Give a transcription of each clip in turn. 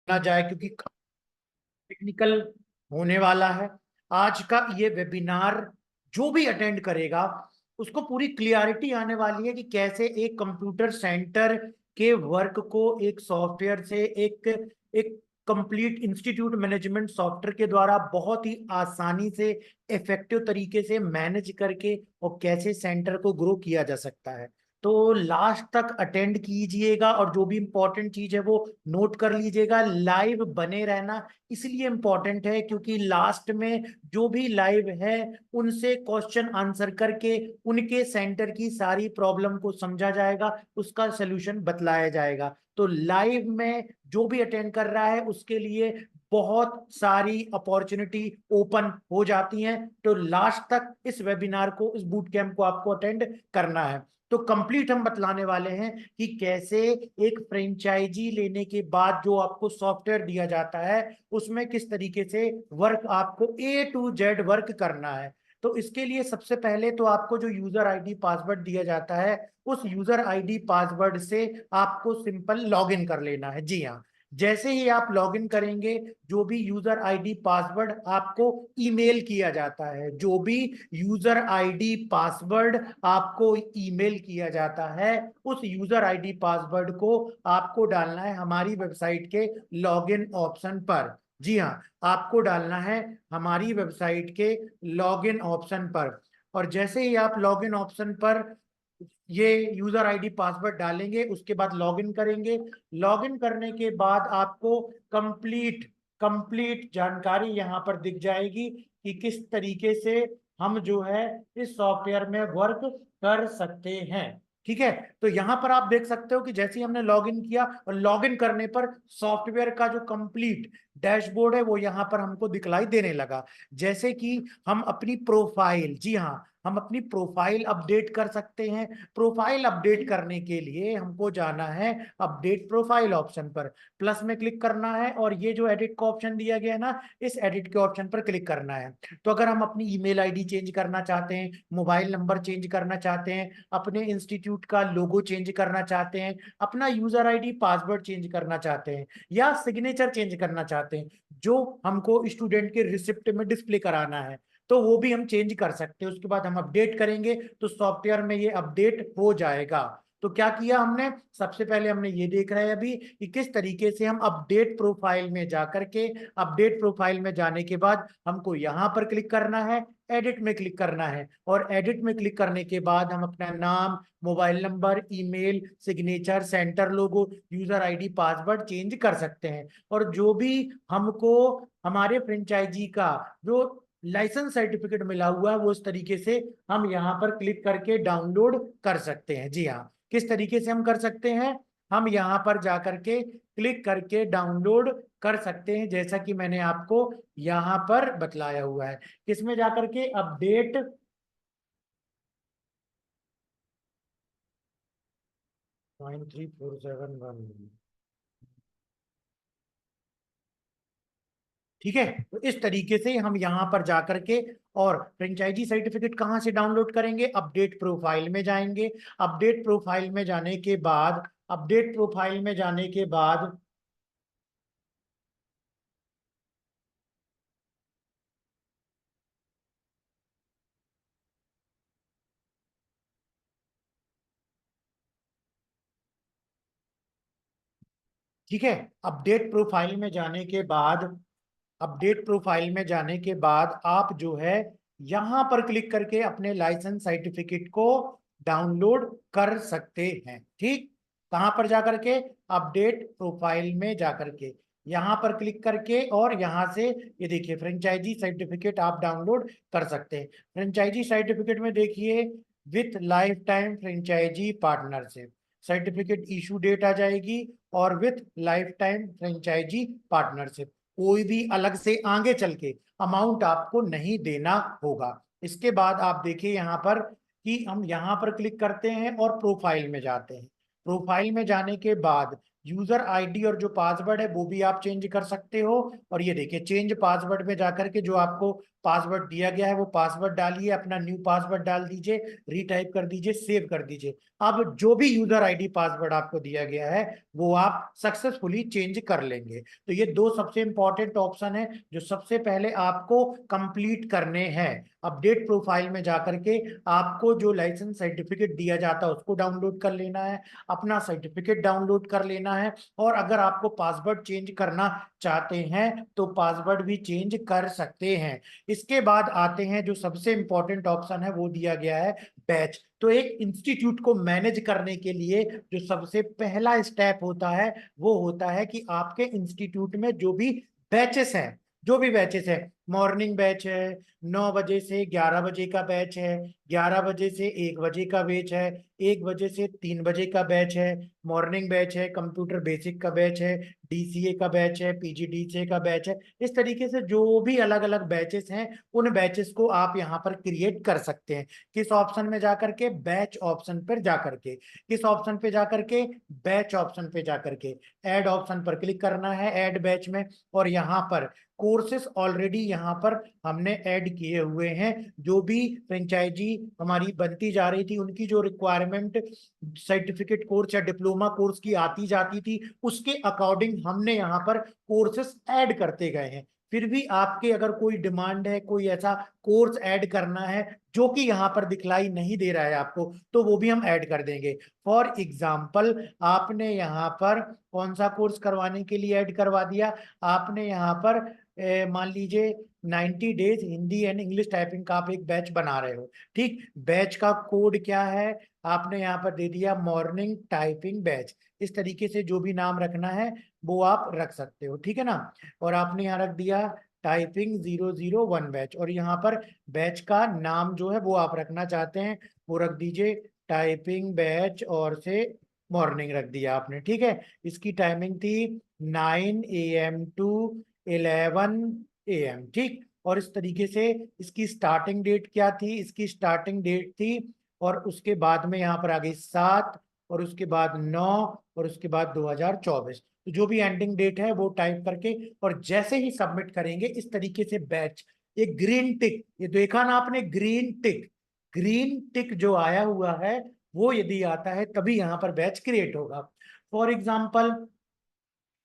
ना जाए, क्योंकि टेक्निकल होने वाला है। आज का ये वेबिनार जो भी अटेंड करेगा उसको पूरी क्लियरिटी आने वाली है कि कैसे एक कंप्यूटर सेंटर के वर्क को एक सॉफ्टवेयर से एक एक कंप्लीट इंस्टीट्यूट मैनेजमेंट सॉफ्टवेयर के द्वारा बहुत ही आसानी से इफेक्टिव तरीके से मैनेज करके और कैसे सेंटर को ग्रो किया जा सकता है। तो लास्ट तक अटेंड कीजिएगा और जो भी इंपॉर्टेंट चीज है वो नोट कर लीजिएगा। लाइव बने रहना इसलिए इम्पोर्टेंट है क्योंकि लास्ट में जो भी लाइव है उनसे क्वेश्चन आंसर करके उनके सेंटर की सारी प्रॉब्लम को समझा जाएगा, उसका सोल्यूशन बतलाया जाएगा। तो लाइव में जो भी अटेंड कर रहा है उसके लिए बहुत सारी अपॉर्चुनिटी ओपन हो जाती हैं। तो लास्ट तक इस वेबिनार को, इस बूट कैंप को आपको अटेंड करना है। तो कंप्लीट हम बतलाने वाले हैं कि कैसे एक फ्रेंचाइजी लेने के बाद जो आपको सॉफ्टवेयर दिया जाता है उसमें किस तरीके से वर्क आपको A to Z वर्क करना है। तो इसके लिए सबसे पहले तो आपको जो यूजर आईडी पासवर्ड दिया जाता है उस यूजर आईडी पासवर्ड से आपको सिंपल लॉगिन कर लेना है। जी हाँ, जैसे ही आप लॉगिन करेंगे जो भी यूजर आईडी पासवर्ड आपको ईमेल किया जाता है, जो भी यूजर आईडी पासवर्ड आपको ईमेल किया जाता है उस यूजर आईडी पासवर्ड को आपको डालना है हमारी वेबसाइट के लॉगिन ऑप्शन पर। जी हाँ, आपको डालना है हमारी वेबसाइट के लॉगिन ऑप्शन पर। और जैसे ही आप लॉगिन ऑप्शन पर ये यूजर आईडी पासवर्ड डालेंगे उसके बाद लॉगिन करेंगे। लॉगिन करने के बाद आपको कंप्लीट कंप्लीट जानकारी यहाँ पर दिख जाएगी कि किस तरीके से हम जो है इस सॉफ्टवेयर में वर्क कर सकते हैं। ठीक है, तो यहां पर आप देख सकते हो कि जैसे ही हमने लॉगिन किया और लॉगिन करने पर सॉफ्टवेयर का जो कंप्लीट डैशबोर्ड है वो यहां पर हमको दिखलाई देने लगा। जैसे कि हम अपनी प्रोफाइल, जी हाँ, हम अपनी प्रोफाइल अपडेट कर सकते हैं। प्रोफाइल अपडेट करने के लिए हमको जाना है अपडेट प्रोफाइल ऑप्शन पर, प्लस में क्लिक करना है और ये जो एडिट का ऑप्शन दिया गया है ना, इस एडिट के ऑप्शन पर क्लिक करना है। तो अगर हम अपनी ईमेल आईडी चेंज करना चाहते हैं, मोबाइल नंबर चेंज करना चाहते हैं, अपने इंस्टीट्यूट का लोगो चेंज करना चाहते हैं, अपना यूजर आईडी पासवर्ड चेंज करना चाहते हैं या सिग्नेचर चेंज करना चाहते हैं जो हमको स्टूडेंट के रिसिप्ट में डिस्प्ले कराना है, तो वो भी हम चेंज कर सकते हैं। उसके बाद हम अपडेट करेंगे तो सॉफ्टवेयर में ये अपडेट हो जाएगा। तो क्या किया हमने, सबसे पहले हमने ये देख रहे हैं अभी कि किस तरीके से हम अपडेट प्रोफाइल में जाकर के, अपडेट प्रोफाइल में जाने के बाद हमको यहाँ पर क्लिक करना है, एडिट में क्लिक करना है और एडिट में क्लिक करने के बाद हम अपना नाम, mobile number, email, signature, centre logo, user ID, password change कर सकते हैं। और जो भी हमको हमारे फ्रेंचाइजी का जो लाइसेंस सर्टिफिकेट मिला हुआ है वो इस तरीके से हम यहाँ पर क्लिक करके डाउनलोड कर सकते हैं। जी हाँ, किस तरीके से हम कर सकते हैं, हम यहाँ पर जाकर के क्लिक करके डाउनलोड कर सकते हैं जैसा कि मैंने आपको यहाँ पर बतलाया हुआ है। किसमें जाकर के, अपडेट 93471। ठीक है, तो इस तरीके से हम यहां पर जाकर के और फ्रेंचाइजी सर्टिफिकेट कहां से डाउनलोड करेंगे, अपडेट प्रोफाइल में जाएंगे। अपडेट प्रोफाइल में जाने के बाद, अपडेट प्रोफाइल में जाने के बाद ठीक है, अपडेट प्रोफाइल में जाने के बाद, अपडेट प्रोफाइल में जाने के बाद आप जो है यहां पर क्लिक करके अपने लाइसेंस सर्टिफिकेट को डाउनलोड कर सकते हैं। ठीक, कहां पर जाकर के, अपडेट प्रोफाइल में जाकर के यहां पर क्लिक करके और यहां से ये देखिए फ्रेंचाइजी सर्टिफिकेट आप डाउनलोड कर सकते हैं। फ्रेंचाइजी सर्टिफिकेट में देखिए with life time franchisee partnership, certificate issue date आ जाएगी और with life time franchisee partnership. कोई भी अलग से आगे चल के अमाउंट आपको नहीं देना होगा। इसके बाद आप देखिए यहाँ पर कि हम यहाँ पर क्लिक करते हैं और प्रोफाइल में जाते हैं। प्रोफाइल में जाने के बाद यूजर आईडी और जो पासवर्ड है वो भी आप चेंज कर सकते हो। और ये देखिए चेंज पासवर्ड में जाकर के जो आपको पासवर्ड दिया गया है वो पासवर्ड डालिए, अपना न्यू पासवर्ड डाल दीजिए, रीटाइप कर दीजिए, सेव कर दीजिए। अब जो भी यूजर आईडी पासवर्ड आपको दिया गया है वो आप सक्सेसफुली चेंज कर लेंगे। तो ये दो सबसे इंपॉर्टेंट ऑप्शन है जो सबसे पहले आपको कंप्लीट करने हैं। अपडेट प्रोफाइल में जाकर के आपको जो लाइसेंस सर्टिफिकेट दिया जाता है उसको डाउनलोड कर लेना है, अपना सर्टिफिकेट डाउनलोड कर लेना है, और अगर आपको पासवर्ड चेंज करना चाहते हैं तो पासवर्ड भी चेंज कर सकते हैं। इसके बाद आते हैं जो सबसे इंपॉर्टेंट ऑप्शन है वो दिया गया है बैच। तो एक इंस्टीट्यूट को मैनेज करने के लिए जो सबसे पहला स्टेप होता है वो होता है कि आपके इंस्टीट्यूट में जो भी बैचेस हैं, जो भी बैचेस है, मॉर्निंग बैच है, 9 बजे से 11 बजे का बैच है, 11 बजे से 1 बजे का बैच है, 1 बजे से 3 बजे का बैच है, मॉर्निंग बैच है, कंप्यूटर बेसिक का बैच है, डीसीए का बैच है, पीजीडीसीए का बैच है। इस तरीके से जो भी अलग अलग बैचेस हैं उन बैचेस को आप यहाँ पर क्रिएट कर सकते हैं। किस ऑप्शन में जाकर के? बैच ऑप्शन पर जाकर के। किस ऑप्शन पे जाकर के? बैच ऑप्शन पे जाकर के ऐड ऑप्शन पर क्लिक करना है, ऐड बैच में। और यहाँ पर कोर्सेस ऑलरेडी यहाँ पर हमने ऐड किए हुए हैं। जो भी फ्रेंचाइजी हमारी बनती जा रही थी उनकी जो रिक्वायरमेंट सर्टिफिकेट कोर्स या डिप्लोमा कोर्स की आती जाती थी उसके अकॉर्डिंग हमने यहाँ पर कोर्सेस ऐड करते गए हैं। फिर भी आपके अगर कोई डिमांड है, कोई ऐसा कोर्स ऐड करना है जो कि यहाँ पर दिखलाई नहीं दे रहा है आपको, तो वो भी हम ऐड कर देंगे। फॉर एग्जाम्पल आपने यहाँ पर कौन सा कोर्स करवाने के लिए ऐड करवा दिया? आपने यहाँ पर मान लीजिए 90 days Hindi and English typing का आप एक बैच बना रहे हो। ठीक, बैच का कोड क्या है? आपने यहाँ पर दे दिया मॉर्निंग टाइपिंग बैच। इस तरीके से जो भी नाम रखना है वो आप रख सकते हो, ठीक है ना। और आपने यहाँ रख दिया टाइपिंग 001 बैच, और यहाँ पर बैच का नाम जो है वो आप रखना चाहते हैं वो रख दीजिए टाइपिंग बैच, और से मॉर्निंग रख दिया आपने, ठीक है। इसकी टाइमिंग थी 9 AM टू 11 AM, ठीक। और इस तरीके से इसकी स्टार्टिंग डेट क्या थी? इसकी स्टार्टिंग डेट थी, और उसके बाद में यहाँ पर आ गई 7, और उसके बाद 9, और उसके बाद 2024। तो जो भी एंडिंग डेट है वो टाइप करके, और जैसे ही सबमिट करेंगे इस तरीके से बैच, एक ग्रीन टिक, ये देखा ना आपने, ग्रीन टिक, ग्रीन टिक जो आया हुआ है वो यदि आता है तभी यहाँ पर बैच क्रिएट होगा। फॉर एग्जाम्पल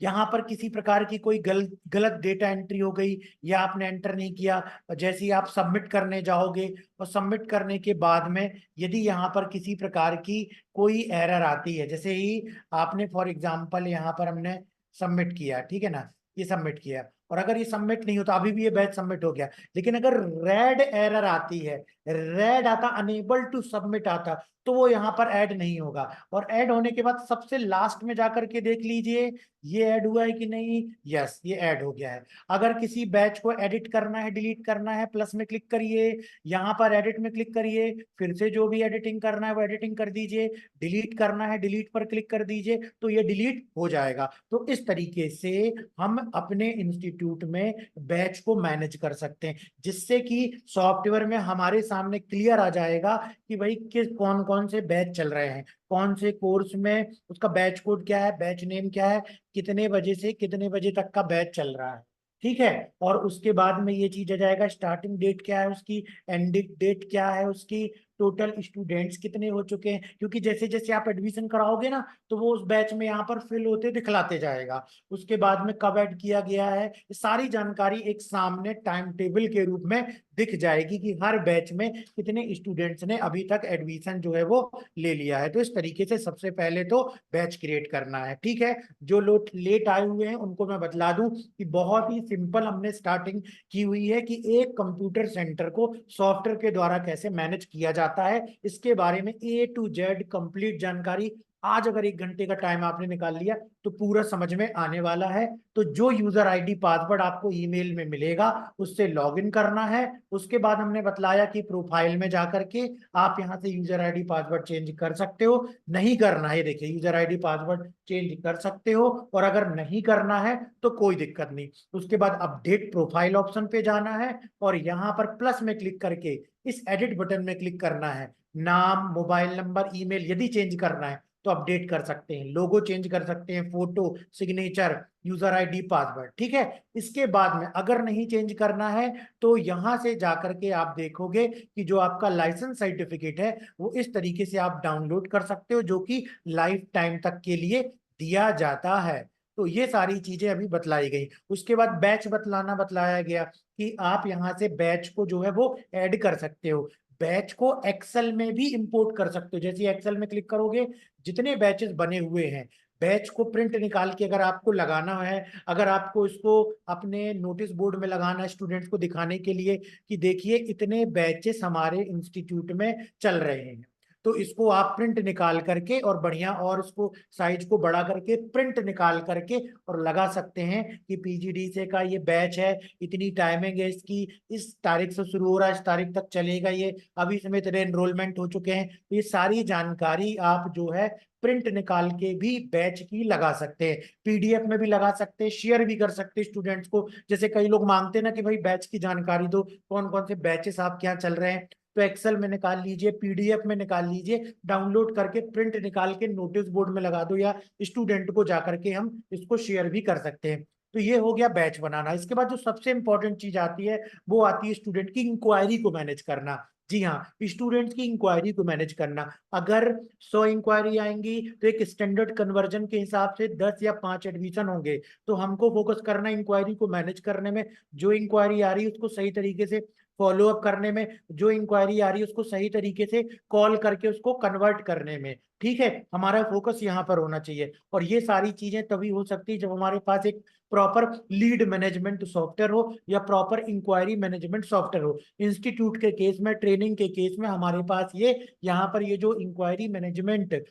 यहाँ पर किसी प्रकार की कोई गलत डेटा एंट्री हो गई या आपने एंटर नहीं किया, और जैसे ही आप सबमिट करने जाओगे और सबमिट करने के बाद में यदि यहाँ पर किसी प्रकार की कोई एरर आती है, जैसे ही आपने फॉर एग्जांपल यहाँ पर हमने सबमिट किया, ठीक है ना, ये सबमिट किया, और अगर ये सबमिट नहीं होता, अभी भी ये बैच सबमिट हो गया, लेकिन अगर रेड एरर आती है, रेड आता, अनेबल टू सबमिट आता, तो वो यहाँ पर ऐड नहीं होगा। और ऐड होने के बाद सबसे लास्ट में जाकर के देख लीजिए ये ऐड हुआ है कि नहीं। यस, ये ऐड हो गया है। अगर किसी बैच को एडिट करना है, डिलीट करना है, प्लस में क्लिक करिए, यहाँ पर एडिट में क्लिक करिए, फिर से जो भी एडिटिंग करना है वो एडिटिंग कर दीजिए, डिलीट करना है डिलीट पर क्लिक कर दीजिए, तो ये डिलीट हो जाएगा। तो इस तरीके से हम अपने इंस्टीट्यूट में बैच को मैनेज कर सकते हैं, जिससे कि सॉफ्टवेयर में हमारे सामने क्लियर आ जाएगा कि भाई किस कौन कौन से बैच चल रहे हैं, कौन से कोर्स में उसका बैच कोड क्या है, बैच नेम क्या है, कितने बजे से कितने बजे तक का बैच चल रहा है, ठीक है। और उसके बाद में ये चीज आ जाएगा स्टार्टिंग डेट क्या है उसकी, एंडिंग डेट क्या है उसकी, टोटल स्टूडेंट्स कितने हो चुके हैं, क्योंकि जैसे जैसे आप एडमिशन कराओगे ना तो वो उस बैच में यहाँ पर फिल होते दिखलाते जाएगा। उसके बाद में कब ऐड किया गया है, ये सारी जानकारी एक सामने टाइम टेबल के रूप में दिख जाएगी कि हर बैच में कितने स्टूडेंट्स ने अभी तक एडमिशन जो है वो ले लिया है। तो इस तरीके से सबसे पहले तो बैच क्रिएट करना है, ठीक है। जो लोग लेट आए हुए हैं उनको मैं बतला दूं कि बहुत ही सिंपल हमने स्टार्टिंग की हुई है कि एक कंप्यूटर सेंटर को सॉफ्टवेयर के द्वारा कैसे मैनेज किया जाता है, इसके बारे में A to Z कंप्लीट जानकारी आज अगर 1 घंटे का टाइम आपने निकाल लिया तो पूरा समझ में आने वाला है। तो जो यूजर आईडी पासवर्ड आपको ईमेल में मिलेगा उससे लॉगिन करना है। उसके बाद हमने बतलाया कि प्रोफाइल में जाकर के आप यहाँ से यूजर आईडी पासवर्ड चेंज कर सकते हो, नहीं करना है देखिए यूजर आईडी पासवर्ड चेंज कर सकते हो, और अगर नहीं करना है तो कोई दिक्कत नहीं। उसके बाद अपडेट प्रोफाइल ऑप्शन पे जाना है, और यहाँ पर प्लस में क्लिक करके इस एडिट बटन में क्लिक करना है। नाम, मोबाइल नंबर, ईमेल यदि चेंज करना है तो अपडेट कर सकते हैं, लोगो चेंज कर सकते हैं, photo, signature, user ID, password. ठीक है, इसके बाद में अगर नहीं चेंज करना है तो यहां से जाकर के आप देखोगे कि जो आपका लाइसेंस सर्टिफिकेट है वो इस तरीके से आप डाउनलोड कर सकते हो, जो कि लाइफ टाइम तक के लिए दिया जाता है। तो ये सारी चीजें अभी बतलाई गई। उसके बाद बैच बतलाना बतलाया गया कि आप यहाँ से बैच को जो है वो ऐड कर सकते हो, बैच को एक्सेल में भी इंपोर्ट कर सकते हो। जैसे एक्सेल में क्लिक करोगे, जितने बैचेस बने हुए हैं, बैच को प्रिंट निकाल के अगर आपको लगाना है, अगर आपको इसको अपने नोटिस बोर्ड में लगाना है स्टूडेंट्स को दिखाने के लिए कि देखिए इतने बैचेस हमारे इंस्टीट्यूट में चल रहे हैं, तो इसको आप प्रिंट निकाल करके और बढ़िया, और इसको साइज को बड़ा करके प्रिंट निकाल करके और लगा सकते हैं कि पीजीडीसीए का ये बैच है, इतनी टाइमिंग है इसकी, इस तारीख से शुरू हो रहा है, इस तारीख तक चलेगा ये, अभी इसमें इतने एनरोलमेंट हो चुके हैं। तो ये सारी जानकारी आप जो है प्रिंट निकाल के भी बैच की लगा सकते हैं, पीडीएफ में भी लगा सकते हैं, शेयर भी कर सकते हैं स्टूडेंट्स को। जैसे कई लोग मांगते हैं ना कि भाई बैच की जानकारी दो, कौन कौन से बैचेस आपके यहाँ चल रहे हैं, तो एक्सेल में निकाल लीजिए, पीडीएफ में निकाल लीजिए, डाउनलोड करके प्रिंट निकाल के नोटिस बोर्ड में लगा दो, या स्टूडेंट को जाकर के हम इसको शेयर भी कर सकते हैं। तो ये हो गया बैच बनाना। इसके बाद जो सबसे इंपॉर्टेंट चीज आती है वो आती है स्टूडेंट की इंक्वायरी को मैनेज करना। जी हाँ, स्टूडेंट्स की इंक्वायरी को मैनेज करना। अगर 100 इंक्वायरी आएंगी तो एक स्टैंडर्ड कन्वर्जन के हिसाब से 10 या 5 एडमिशन होंगे, तो हमको फोकस करना इंक्वायरी को मैनेज करने में, जो इंक्वायरी आ रही है उसको सही तरीके से फॉलो अप करने में, जो इंक्वायरी आ रही है उसको सही तरीके से कॉल करके उसको कन्वर्ट करने में। ठीक है, हमारा फोकस यहाँ पर होना चाहिए। और ये सारी चीजें तभी हो सकती है जब हमारे पास एक प्रॉपर लीड मैनेजमेंट सॉफ्टवेयर हो या प्रॉपर इंक्वायरी मैनेजमेंट सॉफ्टवेयर हो। इंस्टीट्यूट के केस में, ट्रेनिंग के केस में हमारे पास ये यहाँ पर ये जो इंक्वायरी मैनेजमेंट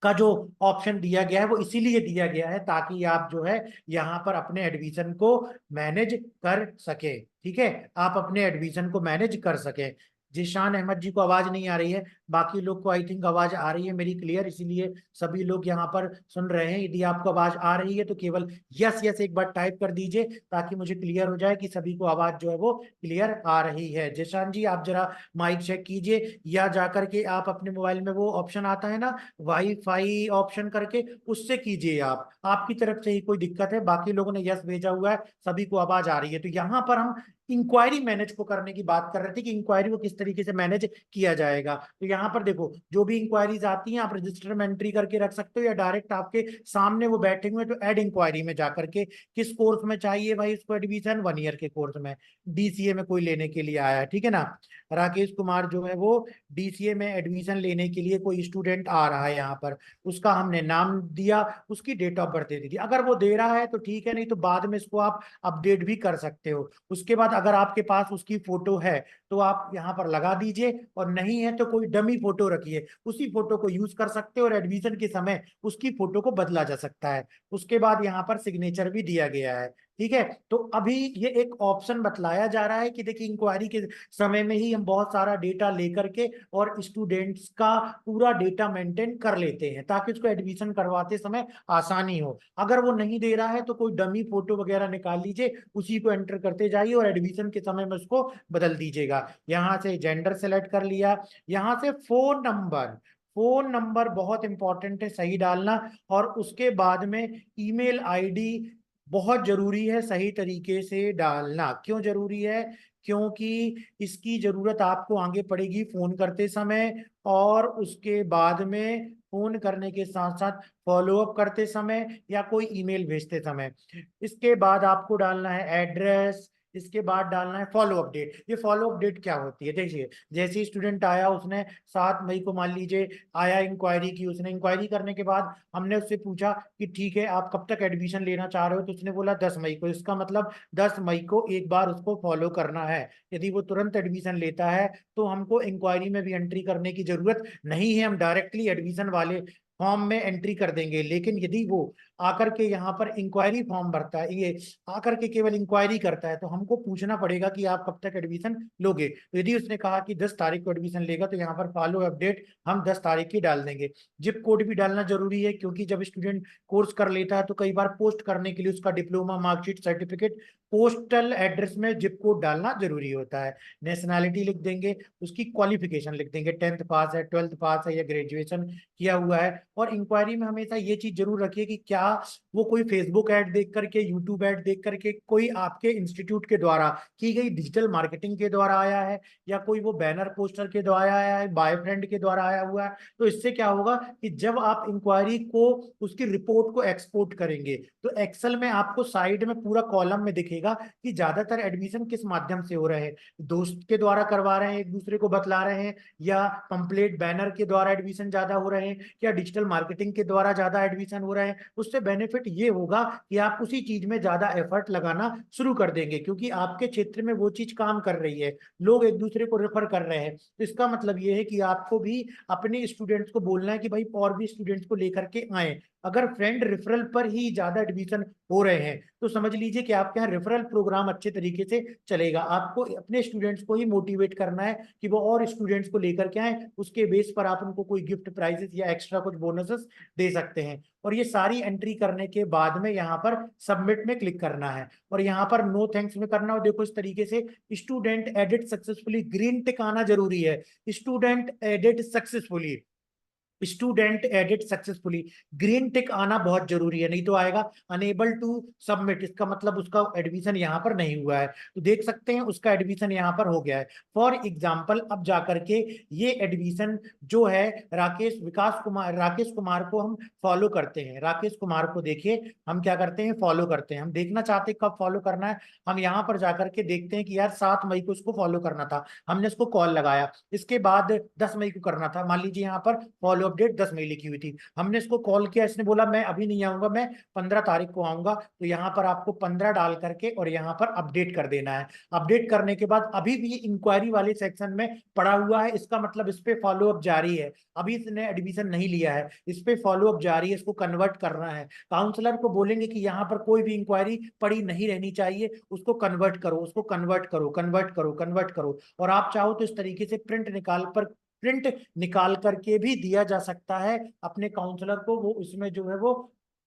का जो ऑप्शन दिया गया है वो इसीलिए दिया गया है ताकि आप जो है यहाँ पर अपने एडमिशन को मैनेज कर सके। ठीक है, आप अपने एडमिशन को मैनेज कर सके। जिशान अहमद जी को आवाज नहीं आ रही है, बाकी लोग को आई थिंक आवाज आ रही है मेरी क्लियर, इसीलिए सभी लोग यहाँ पर सुन रहे हैं। यदि आपको आवाज आ रही है तो केवल यस यस एक बार टाइप कर दीजिए ताकि मुझे क्लियर हो जाए कि सभी को आवाज जो है वो क्लियर आ रही है। जिशान जी आप जरा माइक चेक कीजिए, या जाकर के आप अपने मोबाइल में वो ऑप्शन आता है ना वाईफाई ऑप्शन करके, उससे कीजिए। आप आपकी तरफ से ही कोई दिक्कत है, बाकी लोगों ने यस भेजा हुआ है, सभी को आवाज आ रही है। तो यहाँ पर हम इंक्वायरी मैनेज को करने की बात कर रहे थे कि इंक्वायरी को किस तरीके से मैनेज किया जाएगा। तो यहाँ पर देखो, जो भी इंक्वायरीज आती हैं आप रजिस्टर में एंट्री करके रख सकते हो, या डायरेक्ट आपके सामने वो बैठे हुए तो ऐड इंक्वायरी में जाकर के किस कोर्स में चाहिए भाई उसको एडमिशन, 1 ईयर के कोर्स में, डीसीए में कोई लेने के लिए आया है, ठीक है ना, राकेश कुमार जो है वो डीसीए में एडमिशन लेने के लिए कोई स्टूडेंट आ रहा है यहाँ पर, उसका हमने नाम दिया, उसकी डेट ऑफ बर्थ दे दी थी। अगर वो दे रहा है तो ठीक है, नहीं तो बाद में इसको आप अपडेट भी कर सकते हो। उसके बाद अगर आपके पास उसकी फोटो है तो आप यहाँ पर लगा दीजिए, और नहीं है तो कोई डमी फोटो रखिए, उसी फोटो को यूज कर सकते हो और एडमिशन के समय उसकी फोटो को बदला जा सकता है। उसके बाद यहाँ पर सिग्नेचर भी दिया गया है। ठीक है, तो अभी ये एक ऑप्शन बतलाया जा रहा है कि देखिए इंक्वायरी के समय में ही हम बहुत सारा डेटा लेकर के और स्टूडेंट्स का पूरा डेटा मेंटेन कर लेते हैं ताकि उसको एडमिशन करवाते समय आसानी हो। अगर वो नहीं दे रहा है तो कोई डमी फोटो वगैरह निकाल लीजिए, उसी को एंटर करते जाइए और एडमिशन के समय में उसको बदल दीजिएगा। यहाँ से जेंडर सेलेक्ट कर लिया, यहाँ से फोन नंबर, फोन नंबर बहुत इंपॉर्टेंट है सही डालना, और उसके बाद में ईमेल आईडी बहुत जरूरी है सही तरीके से डालना। क्यों जरूरी है? क्योंकि इसकी जरूरत आपको आगे पड़ेगी फोन करते समय, और उसके बाद में फोन करने के साथ साथ फॉलो अप करते समय या कोई ईमेल भेजते समय। इसके बाद आपको डालना है एड्रेस, इसके बाद डालना है फॉलो अप डेट। ये फॉलो अप डेट क्या होती है? देखिए, जैसे ही स्टूडेंट आया, उसने 7 मई को मान लीजिए आया, इंक्वायरी की, उसने इंक्वायरी करने के बाद हमने उससे पूछा कि ठीक है आप कब तक एडमिशन लेना चाह रहे हो, तो उसने बोला 10 मई को। इसका मतलब 10 मई को एक बार उसको फॉलो करना है। यदि वो तुरंत एडमिशन लेता है तो हमको इंक्वायरी में भी एंट्री करने की जरूरत नहीं है, हम डायरेक्टली एडमिशन वाले फॉर्म में एंट्री कर देंगे। लेकिन यदि वो आकर के यहाँ पर इंक्वायरी फॉर्म भरता है, ये आकर के केवल इंक्वायरी करता है, तो हमको पूछना पड़ेगा कि आप कब तक एडमिशन लोगे। तो यदि उसने कहा कि 10 तारीख को एडमिशन लेगा, तो यहाँ पर फॉलो अपडेट हम 10 तारीख की डाल देंगे। जिप कोड भी डालना जरूरी है, क्योंकि जब स्टूडेंट कोर्स कर लेता है तो कई बार पोस्ट करने के लिए उसका diploma, marksheet, certificate postal address में जिप कोड डालना जरूरी होता है। नेशनैलिटी लिख देंगे, उसकी क्वालिफिकेशन लिख देंगे, 10th पास है, 12th पास है या ग्रेजुएशन किया हुआ है। और इंक्वायरी में हमेशा ये चीज जरूर रखिए कि क्या वो कोई फेसबुक ऐड देख करके, यूट्यूब ऐड देख करके, कोई आपके इंस्टीट्यूट के द्वारा की गई डिजिटल मार्केटिंग के द्वारा आया है, या कोई वो बैनर पोस्टर के द्वारा आया है, बॉयफ्रेंड के द्वारा आया हुआ है। तो इससे क्या होगा कि जब आप इंक्वायरी को, उसकी रिपोर्ट को एक्सपोर्ट करेंगे, तो एक्सेल में आपको साइड में पूरा कॉलम में दिखेगा कि ज्यादातर एडमिशन किस माध्यम से हो रहे हैं। दोस्त के द्वारा करवा रहे हैं, एक दूसरे को बतला रहे हैं, या पंपलेट बैनर के द्वारा एडमिशन ज्यादा हो रहे हैं, या डिजिटल मार्केटिंग के द्वारा ज्यादा एडमिशन हो रहे हैं। उससे बेनिफिट ये होगा कि आप उसी चीज में ज्यादा एफर्ट लगाना शुरू कर देंगे, क्योंकि आपके क्षेत्र में वो चीज काम कर रही है, लोग एक दूसरे को रेफर कर रहे हैं। तो इसका मतलब ये है कि आपको भी अपने स्टूडेंट्स को बोलना है कि भाई और भी स्टूडेंट्स को लेकर के आए। अगर फ्रेंड रेफरल पर ही ज्यादा एडमिशन हो रहे हैं, तो समझ लीजिए कि आपके यहाँ रेफरल प्रोग्राम अच्छे तरीके से चलेगा। आपको अपने स्टूडेंट्स को ही मोटिवेट करना है कि वो और स्टूडेंट्स को लेकर के आए, उसके बेस पर आप उनको कोई गिफ्ट प्राइजेस या एक्स्ट्रा कुछ बोनसेस दे सकते हैं। और ये सारी एंट्री करने के बाद में यहाँ पर सबमिट में क्लिक करना है, और यहाँ पर नो थैंक्स में करना। और देखो इस तरीके से स्टूडेंट एडिट सक्सेसफुली, ग्रीन टिक आना जरूरी है। Student edit successfully, student edit successfully, green टिक आना बहुत जरूरी है, नहीं तो आएगा अनेबल टू सबमिट, इसका मतलब उसका एडमिशन यहाँ पर नहीं हुआ है। तो देख सकते हैं उसका एडमिशन यहाँ पर हो गया है। फॉर एग्जाम्पल अब जाकर के ये एडमिशन जो है राकेश कुमार को हम फॉलो करते हैं। राकेश कुमार को देखिए हम क्या करते हैं, फॉलो करते हैं। हम देखना चाहते हैं कब फॉलो करना है। हम यहाँ पर जाकर के देखते हैं कि यार 7 मई को उसको फॉलो करना था, हमने उसको कॉल लगाया। इसके बाद 10 मई को करना था, मान लीजिए यहाँ पर फॉलो अपडेट 10 मई लिखी हुई थी, हमने इसको कॉल किया, इसने बोला मैं अभी नहीं आऊंगा, मैं 15 तारीख को आऊंगा। तो यहाँ पर आपको 15 डाल करके और यहाँ पर अपडेट कर देना है। अपडेट करने के बाद अभी भी इंक्वायरी वाले सेक्शन में पड़ा हुआ है, इसका मतलब इस पे फॉलो अप जारी है। अभी इसने एडमिशन नहीं लिया है, इस पे फॉलो अप जारी है, इसको कन्वर्ट करना है। काउंसलर को बोलेंगे कि यहाँ पर कोई भी इंक्वायरी पड़ी नहीं रहनी चाहिए, उसको कन्वर्ट करो, उसको कन्वर्ट करो, कन्वर्ट करो, कन्वर्ट करो। और आप चाहो तो इस तरीके से प्रिंट निकाल करके भी दिया जा सकता है अपने काउंसलर को, वो इसमें जो है वो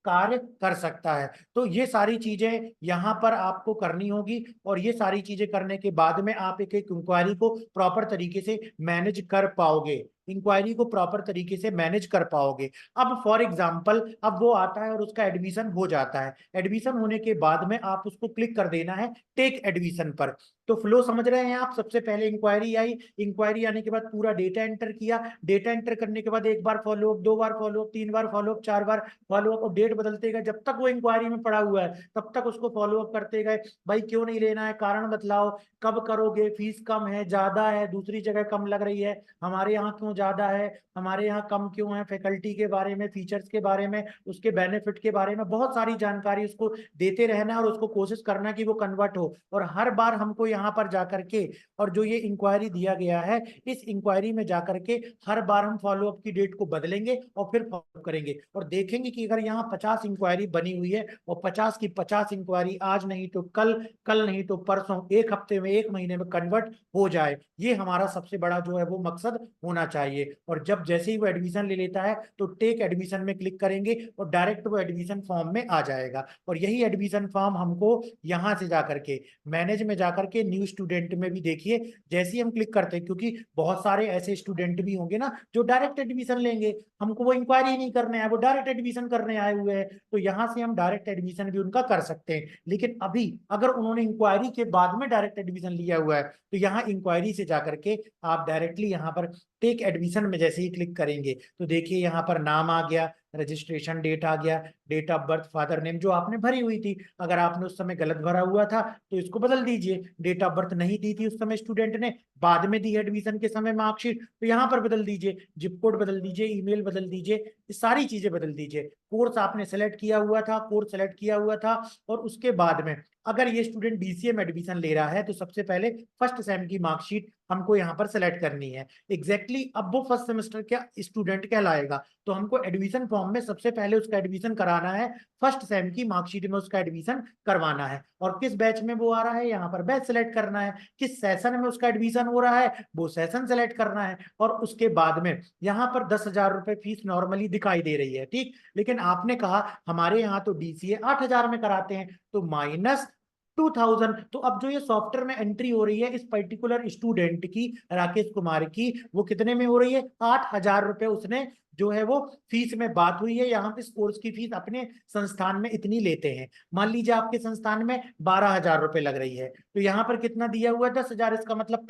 कार्य कर सकता है। तो ये सारी चीजें यहाँ पर आपको करनी होगी, और ये सारी चीजें करने के बाद में आप एक एक इंक्वायरी को प्रॉपर तरीके से मैनेज कर पाओगे, इंक्वायरी को प्रॉपर तरीके से मैनेज कर पाओगे। अब फॉर एग्जाम्पल अब वो आता है और उसका एडमिशन हो जाता है। एडमिशन होने के बाद में आप उसको क्लिक कर देना है टेक एडमिशन पर। तो फ्लो समझ रहे हैं आप, सबसे पहले इंक्वायरी आई, इंक्वायरी आने के बाद पूरा डेटा एंटर किया, डेटा एंटर करने के बाद एक बार फॉलो अप, 2 बार फॉलो अप, 3 बार फॉलो अप, 4 बार फॉलो अप, और डेट बदलते गए जब तक वो इंक्वायरी में पड़ा हुआ है, तब तक उसको फॉलो अप करते गए। भाई क्यों नहीं लेना है, कारण बतलाओ, कब करोगे, फीस कम है, ज्यादा है, दूसरी जगह कम लग रही है, हमारे यहाँ क्यों ज्यादा है, हमारे यहाँ कम क्यों है, फैकल्टी के बारे में, फीचर्स के बारे में, उसके बेनिफिट के बारे में बहुत सारी जानकारी उसको देते रहना है, और उसको कोशिश करना कि वो कन्वर्ट हो। और हर बार हमको यहाँ पर जाकर के, और जो ये इंक्वायरी दिया गया है, इस इंक्वायरी में जाकर के हर बार हम फॉलो अप की डेट को बदलेंगे और फिर फॉलो करेंगे, और देखेंगे कि अगर यहाँ 50 इंक्वायरी बनी हुई है, और 50 की 50 इंक्वायरी आज नहीं तो कल, कल नहीं तो परसों, एक हफ्ते में, एक महीने में कन्वर्ट हो जाए। ये हमारा सबसे बड़ा जो है वो मकसद होना चाहिए। और जब जैसे ही वो एडमिशन ले लेता है, तो टेक एडमिशन में क्लिक करेंगे और डायरेक्ट वो एडमिशन फॉर्म में आ जाएगा। और यही एडमिशन फॉर्म हमको यहाँ से जाकर के मैनेज में जाकर के न्यू स्टूडेंट में भी देखिए, जैसे ही हम क्लिक करते हैं, क्योंकि बहुत सारे ऐसे स्टूडेंट भी होंगे ना जो डायरेक्ट एडमिशन लेंगे, हमको वो इंक्वायरी नहीं करने आए, वो डायरेक्ट एडमिशन करने आए हुए हैं, तो यहाँ से हम डायरेक्ट एडमिशन भी उनका कर सकते हैं। लेकिन अभी अगर उन्होंने इंक्वायरी के बाद में डायरेक्ट एडमिशन लिया हुआ है, तो यहाँ इंक्वायरी से जाकर के आप डायरेक्टली यहाँ पर टेक एडमिशन में जैसे ही क्लिक करेंगे, तो देखिए यहाँ पर नाम आ गया, रजिस्ट्रेशन डेट आ गया, date of birth, father name जो आपने भरी हुई थी, अगर आपने उस समय गलत भरा हुआ था तो इसको बदल दीजिए। डेट ऑफ बर्थ नहीं दी थी उस समय स्टूडेंट ने, बाद में दी एडमिशन के समय मार्कशीट, तो यहाँ पर बदल दीजिए, जिप कोड बदल दीजिए, ईमेल बदल दीजिए, ये सारी चीजें बदल दीजिए। कोर्स आपने सेलेक्ट किया हुआ था, कोर्स सेलेक्ट किया हुआ था, और उसके बाद में अगर ये स्टूडेंट बीसीए में एडमिशन ले रहा है, तो सबसे पहले फर्स्ट सेम की मार्कशीट हमको यहाँ पर सेलेक्ट करनी है एग्जैक्टली। अब वो फर्स्ट सेमेस्टर का स्टूडेंट कहलाएगा, तो हमको एडमिशन फॉर्म में सबसे पहले उसका एडमिशन कराना है, फर्स्ट सेम की मार्कशीट में उसका एडमिशन करवाना है, और किस बैच में वो आ रहा है यहाँ पर बैच सेलेक्ट करना है, किस सेशन में उसका एडमिशन हो रहा है वो सेशन सेलेक्ट करना है, और उसके बाद में यहाँ पर 10,000 रुपए फीस नॉर्मली दिखाई दे रही है, ठीक। लेकिन आपने कहा हमारे यहाँ तो डीसीए 8,000 में कराते हैं, तो -2,000। तो अब जो ये सॉफ्टवेयर में एंट्री हो रही है इस पर्टिकुलर स्टूडेंट की, राकेश कुमार की, वो कितने में हो रही है, 8,000 रुपए उसने जो है वो फीस में बात हुई है। यहाँ पे इस कोर्स की फीस अपने संस्थान में इतनी लेते हैं, मान लीजिए आपके संस्थान में 12,000 रुपए लग रही है, तो यहाँ पर कितना दिया हुआ है 10,000, इसका मतलब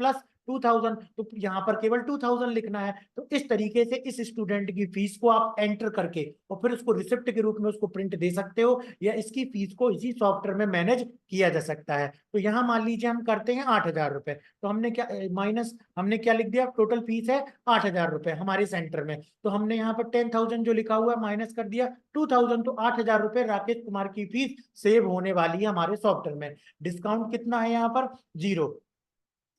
+2,000, तो यहाँ पर केवल 2,000 लिखना है। तो इस तरीके से इस स्टूडेंट की फीस को आप एंटर करके और फिर उसको रिसिप्ट के रूप में उसको प्रिंट दे सकते हो, या इसकी फीस को इसी सॉफ्टवेयर में मैनेज किया जा सकता है। तो यहाँ मान लीजिए हम करते हैं 8,000 रुपए, तो हमने क्या माइनस, हमने क्या लिख दिया, टोटल फीस है 8,000 रुपए हमारे सेंटर में, तो हमने यहाँ पर 10,000 जो लिखा हुआ है माइनस कर दिया 2,000, तो 8,000 रुपए राकेश कुमार की फीस सेव होने वाली है हमारे सॉफ्टवेयर में। डिस्काउंट कितना है यहाँ पर, 0।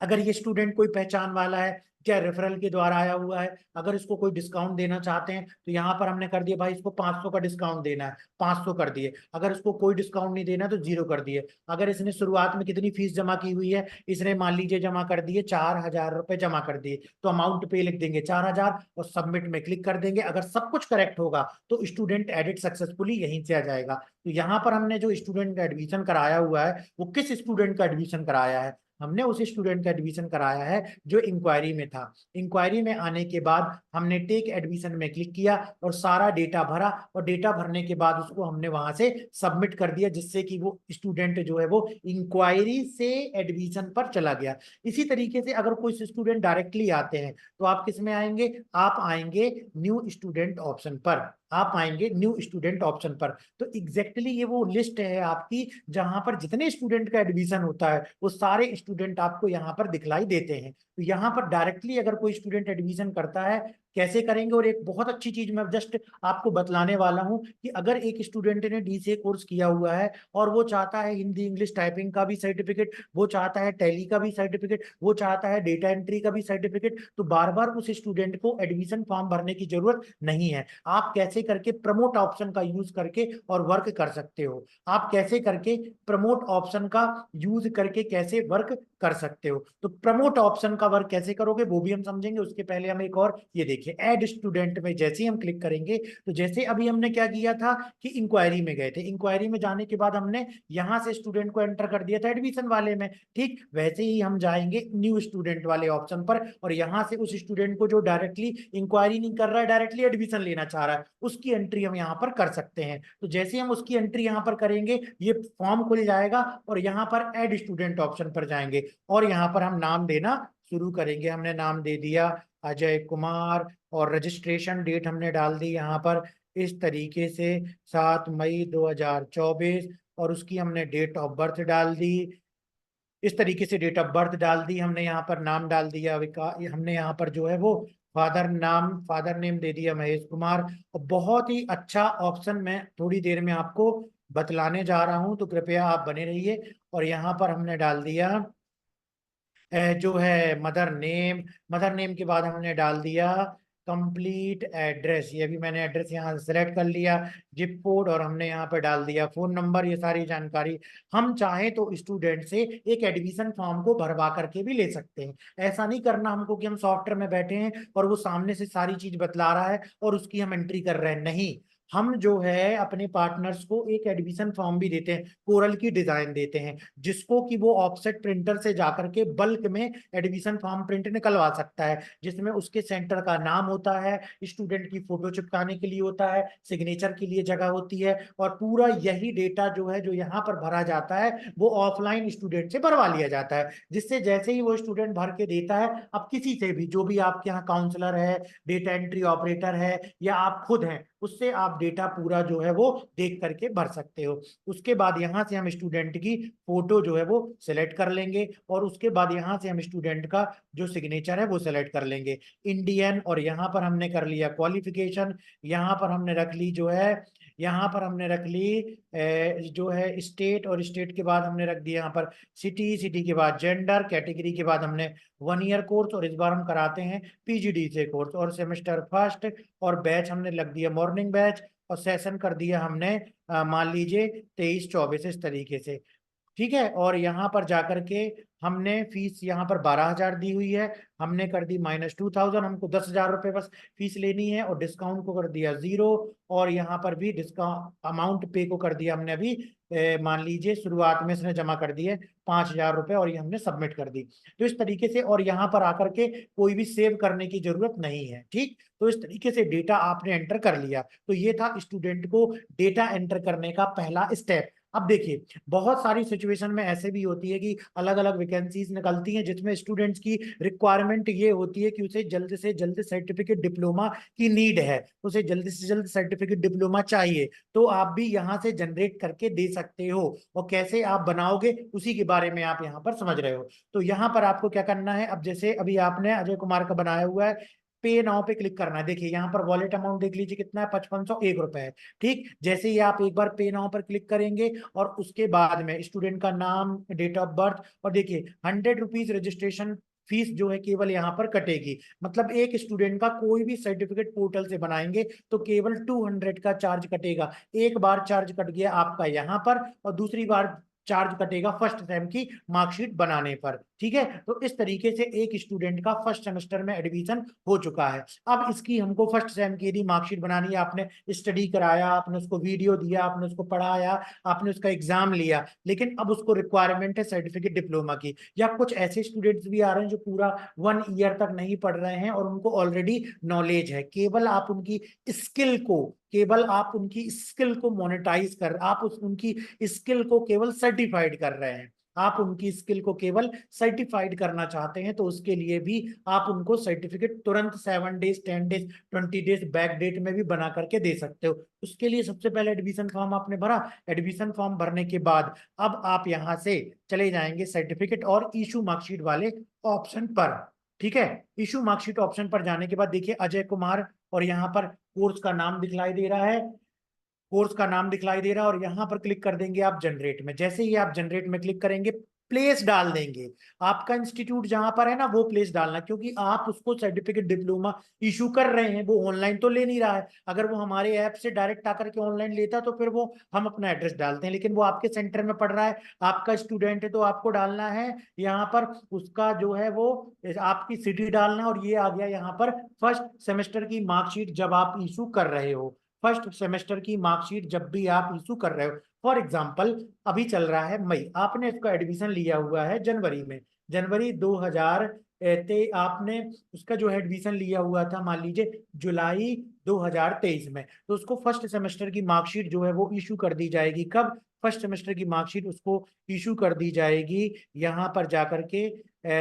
अगर ये स्टूडेंट कोई पहचान वाला है, क्या रेफरल के द्वारा आया हुआ है, अगर इसको कोई डिस्काउंट देना चाहते हैं तो यहाँ पर हमने कर दिया भाई इसको 500 का डिस्काउंट देना है, 500 कर दिए। अगर इसको कोई डिस्काउंट नहीं देना तो 0 कर दिए। अगर इसने शुरुआत में कितनी फीस जमा की हुई है, इसने मान लीजिए जमा कर दिए 4,000 रुपए जमा कर दिए, तो अमाउंट पे लिख देंगे 4,000 और सबमिट में क्लिक कर देंगे। अगर सब कुछ करेक्ट होगा तो स्टूडेंट एडिट सक्सेसफुली यहीं से आ जाएगा। तो यहाँ पर हमने जो स्टूडेंट का एडमिशन कराया हुआ है वो किस स्टूडेंट का एडमिशन कराया है, हमने उस स्टूडेंट का एडमिशन कराया है जो इंक्वायरी में था। इंक्वायरी में आने के बाद हमने टेक एडमिशन में क्लिक किया और सारा डेटा भरा, और डेटा भरने के बाद उसको हमने वहां से सबमिट कर दिया, जिससे कि वो स्टूडेंट जो है वो इंक्वायरी से एडमिशन पर चला गया। इसी तरीके से अगर कोई स्टूडेंट डायरेक्टली आते हैं तो आप किस में आएंगे, आप आएंगे न्यू स्टूडेंट ऑप्शन पर, आप आएंगे न्यू स्टूडेंट ऑप्शन पर। तो एग्जैक्टली ये वो लिस्ट है आपकी जहां पर जितने स्टूडेंट का एडमिशन होता है वो सारे स्टूडेंट आपको यहाँ पर दिखलाई देते हैं। तो यहाँ पर डायरेक्टली अगर कोई स्टूडेंट एडमिशन करता है कैसे करेंगे, और एक बहुत अच्छी चीज मैं जस्ट आपको बतलाने वाला हूँ कि अगर एक स्टूडेंट ने डीसीए कोर्स किया हुआ है और वो चाहता है हिंदी इंग्लिश टाइपिंग का भी सर्टिफिकेट, वो चाहता है टैली का भी सर्टिफिकेट, वो चाहता है डेटा एंट्री का भी सर्टिफिकेट, तो बार बार उस स्टूडेंट को एडमिशन फॉर्म भरने की जरूरत नहीं है। आप कैसे करके प्रमोट ऑप्शन का यूज करके और वर्क कर सकते हो, आप कैसे करके प्रमोट ऑप्शन का यूज करके कैसे वर्क कर सकते हो। तो प्रमोट ऑप्शन का वर्क कैसे करोगे वो भी हम समझेंगे, उसके पहले हम एक और ये देखिए ऐड स्टूडेंट में जैसे ही हम क्लिक करेंगे, तो जैसे अभी हमने क्या किया था कि इंक्वायरी में गए थे, इंक्वायरी में जाने के बाद हमने यहां से स्टूडेंट को एंटर कर दिया था एडमिशन वाले में, ठीक वैसे ही हम जाएंगे न्यू स्टूडेंट वाले ऑप्शन पर, और यहां से उस स्टूडेंट को जो डायरेक्टली इंक्वायरी नहीं कर रहा है, डायरेक्टली एडमिशन लेना चाह रहा है, उसकी एंट्री हम यहाँ पर कर सकते हैं। तो जैसे ही हम उसकी एंट्री यहाँ पर करेंगे ये फॉर्म खुल जाएगा, और यहाँ पर ऐड स्टूडेंट ऑप्शन पर जाएंगे और यहाँ पर हम नाम देना शुरू करेंगे। हमने नाम दे दिया अजय कुमार, और रजिस्ट्रेशन डेट हमने डाल दी यहाँ पर इस तरीके से 7 मई 2024, और उसकी हमने डेट ऑफ बर्थ डाल दी इस तरीके से, डेट ऑफ बर्थ डाल दी हमने, यहाँ पर नाम डाल दिया हमने यहाँ पर जो है वो फादर नेम दे दिया महेश कुमार। और बहुत ही अच्छा ऑप्शन मैं थोड़ी देर में आपको बतलाने जा रहा हूं, तो कृपया आप बने रहिए। और यहाँ पर हमने डाल दिया जो है मदर नेम के बाद हमने डाल दिया कंप्लीट एड्रेस, ये भी मैंने एड्रेस यहाँ सेलेक्ट कर लिया, जिप कोड, और हमने यहाँ पे डाल दिया फोन नंबर, ये सारी जानकारी। हम चाहें तो स्टूडेंट से एक एडमिशन फॉर्म को भरवा करके भी ले सकते हैं। ऐसा नहीं करना हमको कि हम सॉफ्टवेयर में बैठे हैं और वो सामने से सारी चीज बतला रहा है और उसकी हम एंट्री कर रहे हैं, नहीं। हम जो है अपने पार्टनर्स को एक एडमिशन फॉर्म भी देते हैं, कोरल की डिजाइन देते हैं, जिसको कि वो ऑफसेट प्रिंटर से जाकर के बल्क में एडमिशन फॉर्म प्रिंट निकलवा सकता है, जिसमें उसके सेंटर का नाम होता है, स्टूडेंट की फोटो चिपकाने के लिए होता है, सिग्नेचर के लिए जगह होती है, और पूरा यही डेटा जो है जो यहाँ पर भरा जाता है वो ऑफलाइन स्टूडेंट से भरवा लिया जाता है, जिससे जैसे ही वो स्टूडेंट भर के देता है, अब किसी से भी, जो भी आपके यहाँ काउंसलर है, डेटा एंट्री ऑपरेटर है, या आप खुद हैं, उससे आप डेटा पूरा जो है वो देख करके भर सकते हो। उसके बाद यहाँ से हम स्टूडेंट की फोटो जो है वो सिलेक्ट कर लेंगे, और उसके बाद यहाँ से हम स्टूडेंट का जो सिग्नेचर है वो सिलेक्ट कर लेंगे, इंडियन, और यहाँ पर हमने कर लिया क्वालिफिकेशन, यहाँ पर हमने रख ली जो है यहाँ पर हमने रख ली जो है स्टेट, और स्टेट के बाद हमने रख दिया यहाँ पर सिटी, सिटी के बाद जेंडर, कैटेगरी के बाद हमने 1 ईयर कोर्स, और इस बार हम कराते हैं पीजीडीसीए कोर्स, और सेमेस्टर फर्स्ट, और बैच हमने लग दिया मॉर्निंग बैच, और सेशन कर दिया हमने मान लीजिए 23-24 इस तरीके से। ठीक है, और यहाँ पर जाकर के हमने फीस यहाँ पर 12,000 दी हुई है, हमने कर दी -2,000, हमको 10,000 रुपये बस फीस लेनी है, और डिस्काउंट को कर दिया 0, और यहाँ पर भी डिस्काउंट अमाउंट पे को कर दिया हमने अभी मान लीजिए शुरुआत में इसने जमा कर दिए 5,000 रुपये, और ये हमने सबमिट कर दी। तो इस तरीके से, और यहाँ पर आकर के कोई भी सेव करने की जरूरत नहीं है। ठीक, तो इस तरीके से डेटा आपने एंटर कर लिया। तो ये था स्टूडेंट को डेटा एंटर करने का पहला स्टेप। अब देखिए, बहुत सारी सिचुएशन में ऐसे भी होती है कि अलग अलग वैकेंसीज निकलती हैं जिसमें स्टूडेंट्स की रिक्वायरमेंट ये होती है कि उसे जल्द से जल्द सर्टिफिकेट डिप्लोमा की नीड है, उसे जल्द से जल्द सर्टिफिकेट डिप्लोमा चाहिए। तो आप भी यहाँ से जनरेट करके दे सकते हो, और कैसे आप बनाओगे उसी के बारे में आप यहाँ पर समझ रहे हो। तो यहाँ पर आपको क्या करना है, अब जैसे अभी आपने अजय कुमार का बनाया हुआ है, पे नाउ पे क्लिक करना है। देखिए यहाँ पर वॉलेट अमाउंट देख लीजिए कितना है, 5501 रुपए है। ठीक, जैसे ही आप एक बार पे नाउ पर क्लिक करेंगे, और उसके बाद में स्टूडेंट का नाम, डेट ऑफ बर्थ, और देखिए 100 रुपीज रजिस्ट्रेशन फीस जो है केवल यहाँ पर कटेगी। मतलब एक स्टूडेंट का कोई भी सर्टिफिकेट पोर्टल से बनाएंगे तो केवल 200 का चार्ज कटेगा। एक बार चार्ज कट गया आपका यहाँ पर, और दूसरी बार चार्ज कटेगा फर्स्ट सेम की मार्कशीट बनाने पर। ठीक है, तो इस तरीके से एक स्टूडेंट का फर्स्ट सेमेस्टर में एडमिशन हो चुका है। अब इसकी हमको फर्स्ट सेम की यदि मार्कशीट बनानी है, आपने स्टडी कराया, आपने उसको वीडियो दिया, आपने उसको पढ़ाया, आपने उसका एग्जाम लिया, लेकिन अब उसको रिक्वायरमेंट है सर्टिफिकेट डिप्लोमा की। या कुछ ऐसे स्टूडेंट्स भी आ रहे हैं जो पूरा 1 ईयर तक नहीं पढ़ रहे हैं और उनको ऑलरेडी नॉलेज है, केवल आप उनकी स्किल को मोनेटाइज कर, आप उनकी स्किल को केवल सर्टिफाइड कर रहे हैं, आप उनकी स्किल को केवल सर्टिफाइड करना चाहते हैं, तो उसके लिए भी आप उनको सर्टिफिकेट तुरंत 7 days, 10 days, 20 days back date में भी बना करके दे सकते हो। उसके लिए सबसे पहले एडमिशन फॉर्म आपने भरा, एडमिशन फॉर्म भरने के बाद अब आप यहां से चले जाएंगे सर्टिफिकेट और इशू मार्कशीट वाले ऑप्शन पर। ठीक है, इशू मार्कशीट ऑप्शन पर जाने के बाद देखिए अजय कुमार, और यहाँ पर कोर्स का नाम दिखलाई दे रहा है, कोर्स का नाम दिखलाई दे रहा है, और यहां पर क्लिक कर देंगे आप जनरेट में। जैसे ही आप जनरेट में क्लिक करेंगे, प्लेस डाल देंगे, आपका इंस्टीट्यूट जहां पर है ना वो प्लेस डालना, क्योंकि आप उसको सर्टिफिकेट डिप्लोमा इशू कर रहे हैं, वो ऑनलाइन तो ले नहीं रहा है। अगर वो हमारे ऐप से डायरेक्ट आकर के ऑनलाइन लेता तो फिर वो हम अपना एड्रेस डालते हैं, लेकिन वो आपके सेंटर में पढ़ रहा है, आपका स्टूडेंट है, तो आपको डालना है यहाँ पर उसका जो है वो आपकी सिटी डालना है। और ये आ गया यहाँ पर फर्स्ट सेमेस्टर की मार्कशीट जब आप इशू कर रहे हो, फर्स्ट सेमेस्टर की मार्कशीट जब भी आप इशू कर रहे हो। फॉर एग्जांपल अभी चल रहा है मई, आपने इसका एडमिशन लिया हुआ है जनवरी में, जनवरी 2000 आपने उसका जो है एडमिशन लिया हुआ था मान लीजिए जुलाई 2023 में, तो उसको फर्स्ट सेमेस्टर की मार्कशीट जो है वो इशू कर दी जाएगी। कब? फर्स्ट सेमेस्टर की मार्कशीट उसको इशू कर दी जाएगी यहाँ पर जाकर के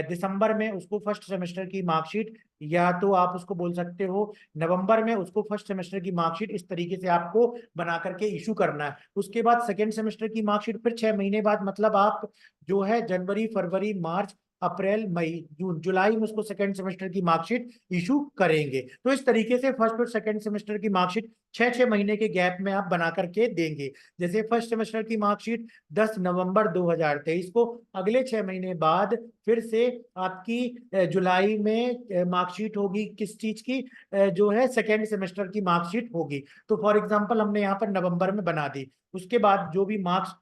दिसंबर में उसको फर्स्ट सेमेस्टर की मार्कशीट, या तो आप उसको बोल सकते हो नवंबर में उसको फर्स्ट सेमेस्टर की मार्कशीट इस तरीके से आपको बना करके इशू करना है। उसके बाद सेकेंड सेमेस्टर की मार्कशीट फिर 6 महीने बाद, मतलब आप जो है जनवरी, फरवरी, मार्च, अप्रैल, मई, जून, जुलाई में उसको सेकेंड सेमेस्टर की मार्कशीट इशू करेंगे। तो इस तरीके से फर्स्ट और सेकेंड सेमेस्टर की मार्कशीट 6-6 महीने के गैप में आप बना करके देंगे। जैसे फर्स्ट सेमेस्टर की मार्कशीट 10 नवंबर 2023 को, अगले 6 महीने बाद फिर से आपकी जुलाई में मार्कशीट होगी किस चीज की, जो है सेकेंड सेमेस्टर की मार्कशीट होगी। तो फॉर एग्जांपल हमने यहाँ पर नवंबर में बना दी, उसके बाद जो भी मार्क्स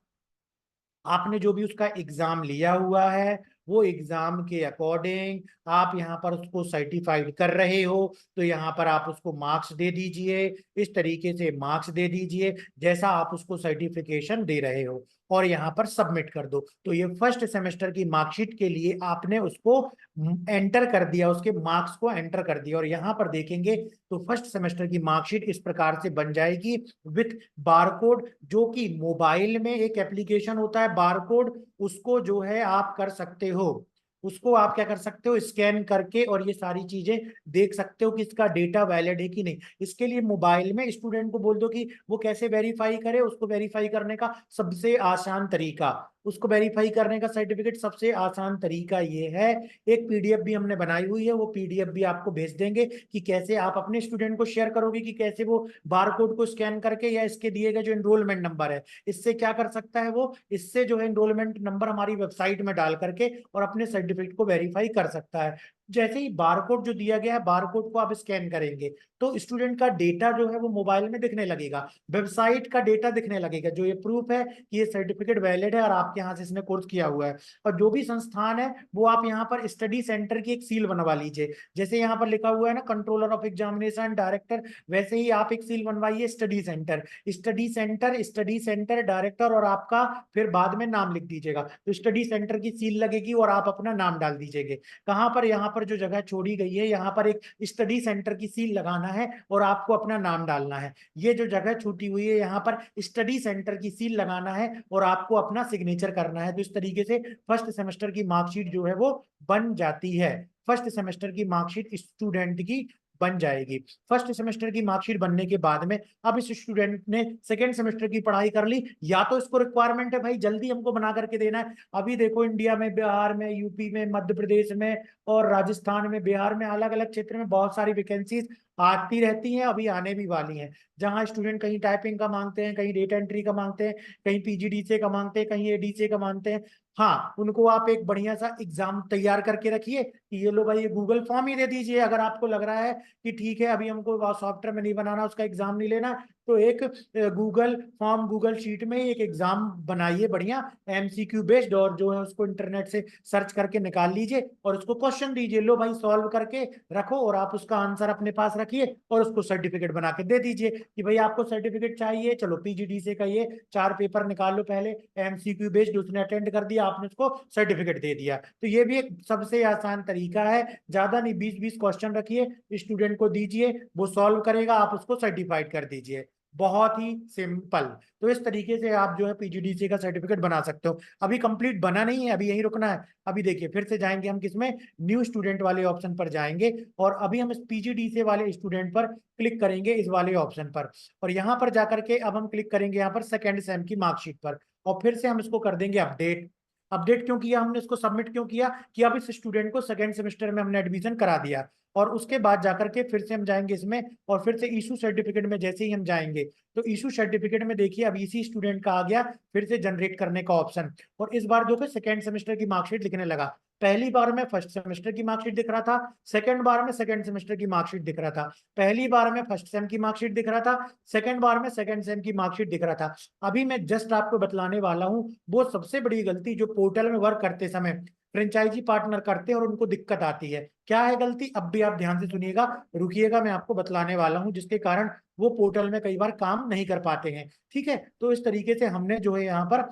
आपने जो भी उसका एग्जाम लिया हुआ है वो एग्जाम के अकॉर्डिंग आप यहाँ पर उसको सर्टिफाइड कर रहे हो, तो यहाँ पर आप उसको मार्क्स दे दीजिए, इस तरीके से मार्क्स दे दीजिए जैसा आप उसको सर्टिफिकेशन दे रहे हो, और यहाँ पर सबमिट कर दो। तो ये फर्स्ट सेमेस्टर की मार्कशीट के लिए आपने उसको एंटर कर दिया, उसके मार्क्स को एंटर कर दिया, और यहाँ पर देखेंगे तो फर्स्ट सेमेस्टर की मार्कशीट इस प्रकार से बन जाएगी विथ बारकोड, जो कि मोबाइल में एक एप्लीकेशन होता है बारकोड, उसको जो है आप कर सकते हो, उसको आप क्या कर सकते हो स्कैन करके, और ये सारी चीजें देख सकते हो कि इसका डेटा वैलिड है कि नहीं। इसके लिए मोबाइल में स्टूडेंट को बोल दो कि वो कैसे वेरीफाई करे, उसको वेरीफाई करने का सबसे आसान तरीका, उसको वेरीफाई करने का सर्टिफिकेट सबसे आसान तरीका ये है, एक पीडीएफ भी हमने बनाई हुई है, वो पीडीएफ भी आपको भेज देंगे कि कैसे आप अपने स्टूडेंट को शेयर करोगे कि कैसे वो बार कोड को स्कैन करके या इसके दिए गए जो एनरोलमेंट नंबर है इससे क्या कर सकता है, वो इससे जो है एनरोलमेंट नंबर हमारी वेबसाइट में डाल करके और अपने सर्टिफिकेट को वेरीफाई कर सकता है। जैसे ही बारकोड जो दिया गया है, बारकोड को आप स्कैन करेंगे तो स्टूडेंट का डेटा जो है वो मोबाइल में दिखने लगेगा, वेबसाइट का डेटा दिखने लगेगा, जो ये प्रूफ है कि ये सर्टिफिकेट वैलिड है और आपके यहाँ से इसने कोर्स किया हुआ है। और जो भी संस्थान है वो आप यहाँ पर स्टडी सेंटर की एक सील बनवा लीजिए, जैसे यहाँ पर लिखा हुआ है ना कंट्रोलर ऑफ एग्जामिनेशन डायरेक्टर, वैसे ही आप एक सील बनवाइए study centre, study centre, study centre director और आपका फिर बाद में नाम लिख दीजिएगा, तो स्टडी सेंटर की सील लगेगी और आप अपना नाम डाल दीजिएगा। कहाँ पर, यहाँ पर जो जगह छोड़ी गई है यहाँ पर एक स्टडी सेंटर की सील लगाना है और आपको अपना नाम डालना है। ये जो जगह छूटी हुई है यहाँ पर स्टडी सेंटर की सील लगाना है और आपको अपना सिग्नेचर करना है। तो इस तरीके से फर्स्ट सेमेस्टर की मार्कशीट जो है वो बन जाती है, फर्स्ट सेमेस्टर की मार्कशीट स्टूडेंट की बन जाएगी। फर्स्ट सेमेस्टर की मार्कशीट बनने के बाद में अब इस स्टूडेंट ने सेकेंड सेमेस्टर की पढ़ाई कर ली, या तो इसको रिक्वायरमेंट है भाई जल्दी हमको बना करके देना है। अभी देखो इंडिया में, बिहार में, यूपी में, मध्य प्रदेश में और राजस्थान में, बिहार में, अलग अलग क्षेत्र में बहुत सारी वैकेंसीज आती रहती हैं, अभी आने भी वाली हैं, जहां स्टूडेंट कहीं टाइपिंग का मांगते हैं, कहीं डेटा एंट्री का मांगते हैं, कहीं पीजीडीसीए का मांगते हैं, कहीं एडीसीए का मांगते हैं। हाँ, उनको आप एक बढ़िया सा एग्जाम तैयार करके रखिए कि ये लो भाई ये गूगल फॉर्म ही दे दीजिए, अगर आपको लग रहा है कि ठीक है अभी हमको सॉफ्टवेयर में नहीं बनाना, उसका एग्जाम नहीं लेना, तो एक गूगल फॉर्म, गूगल शीट में एक एग्जाम बनाइए बढ़िया एमसीक्यू बेस्ड, और जो है उसको इंटरनेट से सर्च करके निकाल लीजिए और उसको क्वेश्चन दीजिए, लो भाई सॉल्व करके रखो और आप उसका आंसर अपने पास रखिए और उसको सर्टिफिकेट बना के दे दीजिए कि भाई आपको सर्टिफिकेट चाहिए, चलो पीजीडी से का ये 4 पेपर निकाल लो पहले एमसीक्यू बेस्ड, उसने अटेंड कर दिया, आपने उसको सर्टिफिकेट दे दिया। तो ये भी एक सबसे आसान तरीका है, ज्यादा नहीं, 20-20 क्वेश्चन रखिए, स्टूडेंट को दीजिए, वो सॉल्व करेगा, आप उसको सर्टिफाइड कर दीजिए, बहुत ही सिंपल। तो इस तरीके से आप जो है पीजीडीसी का सर्टिफिकेट बना सकते हो। अभी कंप्लीट बना नहीं है, अभी यहीं रुकना है। अभी देखिए फिर से जाएंगे हम किसमें, न्यू स्टूडेंट वाले ऑप्शन पर जाएंगे और अभी हम इस पीजीडीसी वाले स्टूडेंट पर क्लिक करेंगे, इस वाले ऑप्शन पर, और यहाँ पर जाकर के अब हम क्लिक करेंगे यहाँ पर सेकेंड सेम की मार्कशीट पर और फिर से हम इसको कर देंगे अपडेट। अपडेट क्यों किया हमने, इसको सबमिट क्यों किया कि अब इस स्टूडेंट को सेकेंड सेमेस्टर में हमने एडमिशन करा दिया। और उसके बाद जाकर के फिर से हम जाएंगे इसमें और फिर से इशू सर्टिफिकेट में जैसे ही हम जाएंगे तो इशू सर्टिफिकेट में देखिए अब इसी स्टूडेंट का आ गया फिर से जनरेट करने का ऑप्शन, और इस बार जो है सेकेंड सेमेस्टर की मार्कशीट लिखने लगा। पहली बार में फर्स्ट सेमेस्टर की मार्कशीट दिख रहा था, सेकंड बार में सेकंड सेमेस्टर की मार्कशीट दिख रहा था, पहली बार में फर्स्ट सेम की मार्कशीट दिख रहा था, सेकंड बार में सेकंड सेम की मार्कशीट दिख रहा था। अभी मैं जस्ट आपको बतलाने वाला हूं वो सबसे बड़ी गलती जो पोर्टल में वर्क करते समय फ्रेंचाइजी पार्टनर करते हैं और उनको दिक्कत आती है। क्या है गलती, अब भी आप ध्यान से सुनिएगा, रुकिएगा, मैं आपको बतलाने वाला हूं जिसके कारण वो पोर्टल में कई बार काम नहीं कर पाते हैं। ठीक है, तो इस तरीके से हमने जो है यहाँ पर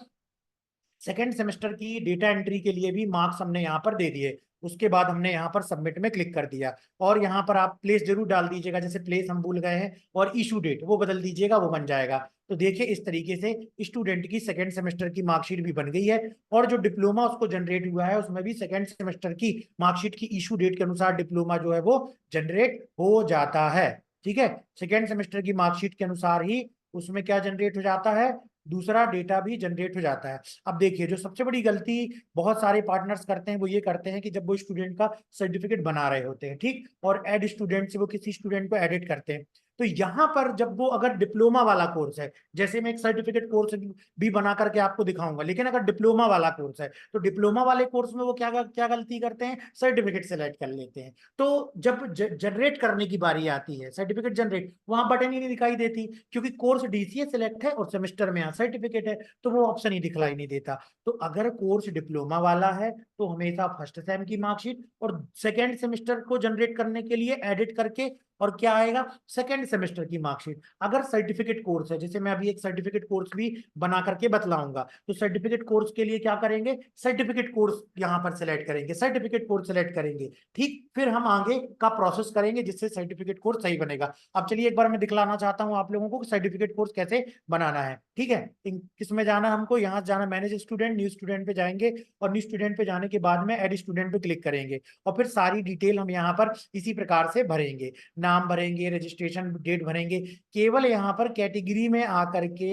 सेकेंड सेमेस्टर की डेटा एंट्री के लिए भी मार्क्स हमने यहाँ पर दे दिए। उसके बाद हमने यहाँ पर सबमिट में क्लिक कर दिया और यहाँ पर आप प्लेस जरूर डाल दीजिएगा, जैसे प्लेस हम भूल गए हैं, और इशू डेट वो बदल दीजिएगा, वो बन जाएगा। तो देखिए इस तरीके से स्टूडेंट की सेकेंड सेमेस्टर की मार्कशीट भी बन गई है और जो डिप्लोमा उसको जनरेट हुआ है उसमें भी सेकेंड सेमेस्टर की मार्कशीट की इशू डेट के अनुसार डिप्लोमा जो है वो जनरेट हो जाता है। ठीक है, सेकेंड सेमेस्टर की मार्कशीट के अनुसार ही उसमें क्या जनरेट हो जाता है, दूसरा डेटा भी जनरेट हो जाता है। अब देखिए जो सबसे बड़ी गलती बहुत सारे पार्टनर्स करते हैं वो ये करते हैं कि जब वो स्टूडेंट का सर्टिफिकेट बना रहे होते हैं, ठीक, और एड स्टूडेंट से वो किसी स्टूडेंट को एडिट करते हैं, तो यहाँ पर जब वो अगर डिप्लोमा वाला कोर्स है, जैसे मैं एक सर्टिफिकेट कोर्स भी बना करके आपको दिखाऊंगा, लेकिन अगर डिप्लोमा वाला कोर्स है तो डिप्लोमा वाले कोर्स में वो क्या क्या गलती करते हैं, सर्टिफिकेट सेलेक्ट कर लेते हैं। तो जब जनरेट करने की बारी आती है सर्टिफिकेट जनरेट, वहां बटन ही नहीं दिखाई देती क्योंकि कोर्स डीसीए सिलेक्ट है और सेमेस्टर में यहाँ सर्टिफिकेट है, तो वो ऑप्शन ही दिखलाई नहीं देता। तो अगर कोर्स डिप्लोमा वाला है तो हमेशा फर्स्ट सेम की मार्कशीट और सेकेंड सेमेस्टर को जनरेट करने के लिए एडिट करके और क्या आएगा, सेकेंड सेमेस्टर की मार्कशीट। अगर सर्टिफिकेट कोर्स है, जैसे मैं अभी एक सर्टिफिकेट कोर्स भी बना करके बतलाऊंगा, तो सर्टिफिकेट कोर्स के लिए क्या करेंगे, सर्टिफिकेट कोर्स यहां पर सिलेक्ट करेंगे, सर्टिफिकेट कोर्स सिलेक्ट करेंगे, ठीक, फिर हम आगे का प्रोसेस करेंगे जिससे सर्टिफिकेट कोर्स सही बनेगा। अब चलिए एक बार मैं दिखलाना चाहता हूं आप लोगों को सर्टिफिकेट कोर्स कैसे बनाना है। ठीक है, किसमें जाना है हमको, यहाँ जाना मैनेज स्टूडेंट, न्यू स्टूडेंट पे जाएंगे और न्यू स्टूडेंट पे जाने के बाद में एड स्टूडेंट पे क्लिक करेंगे और फिर सारी डिटेल हम यहाँ पर इसी प्रकार से भरेंगे, नाम भरेंगे, रजिस्ट्रेशन डेट भरेंगे, केवल यहाँ पर कैटेगरी में आकर के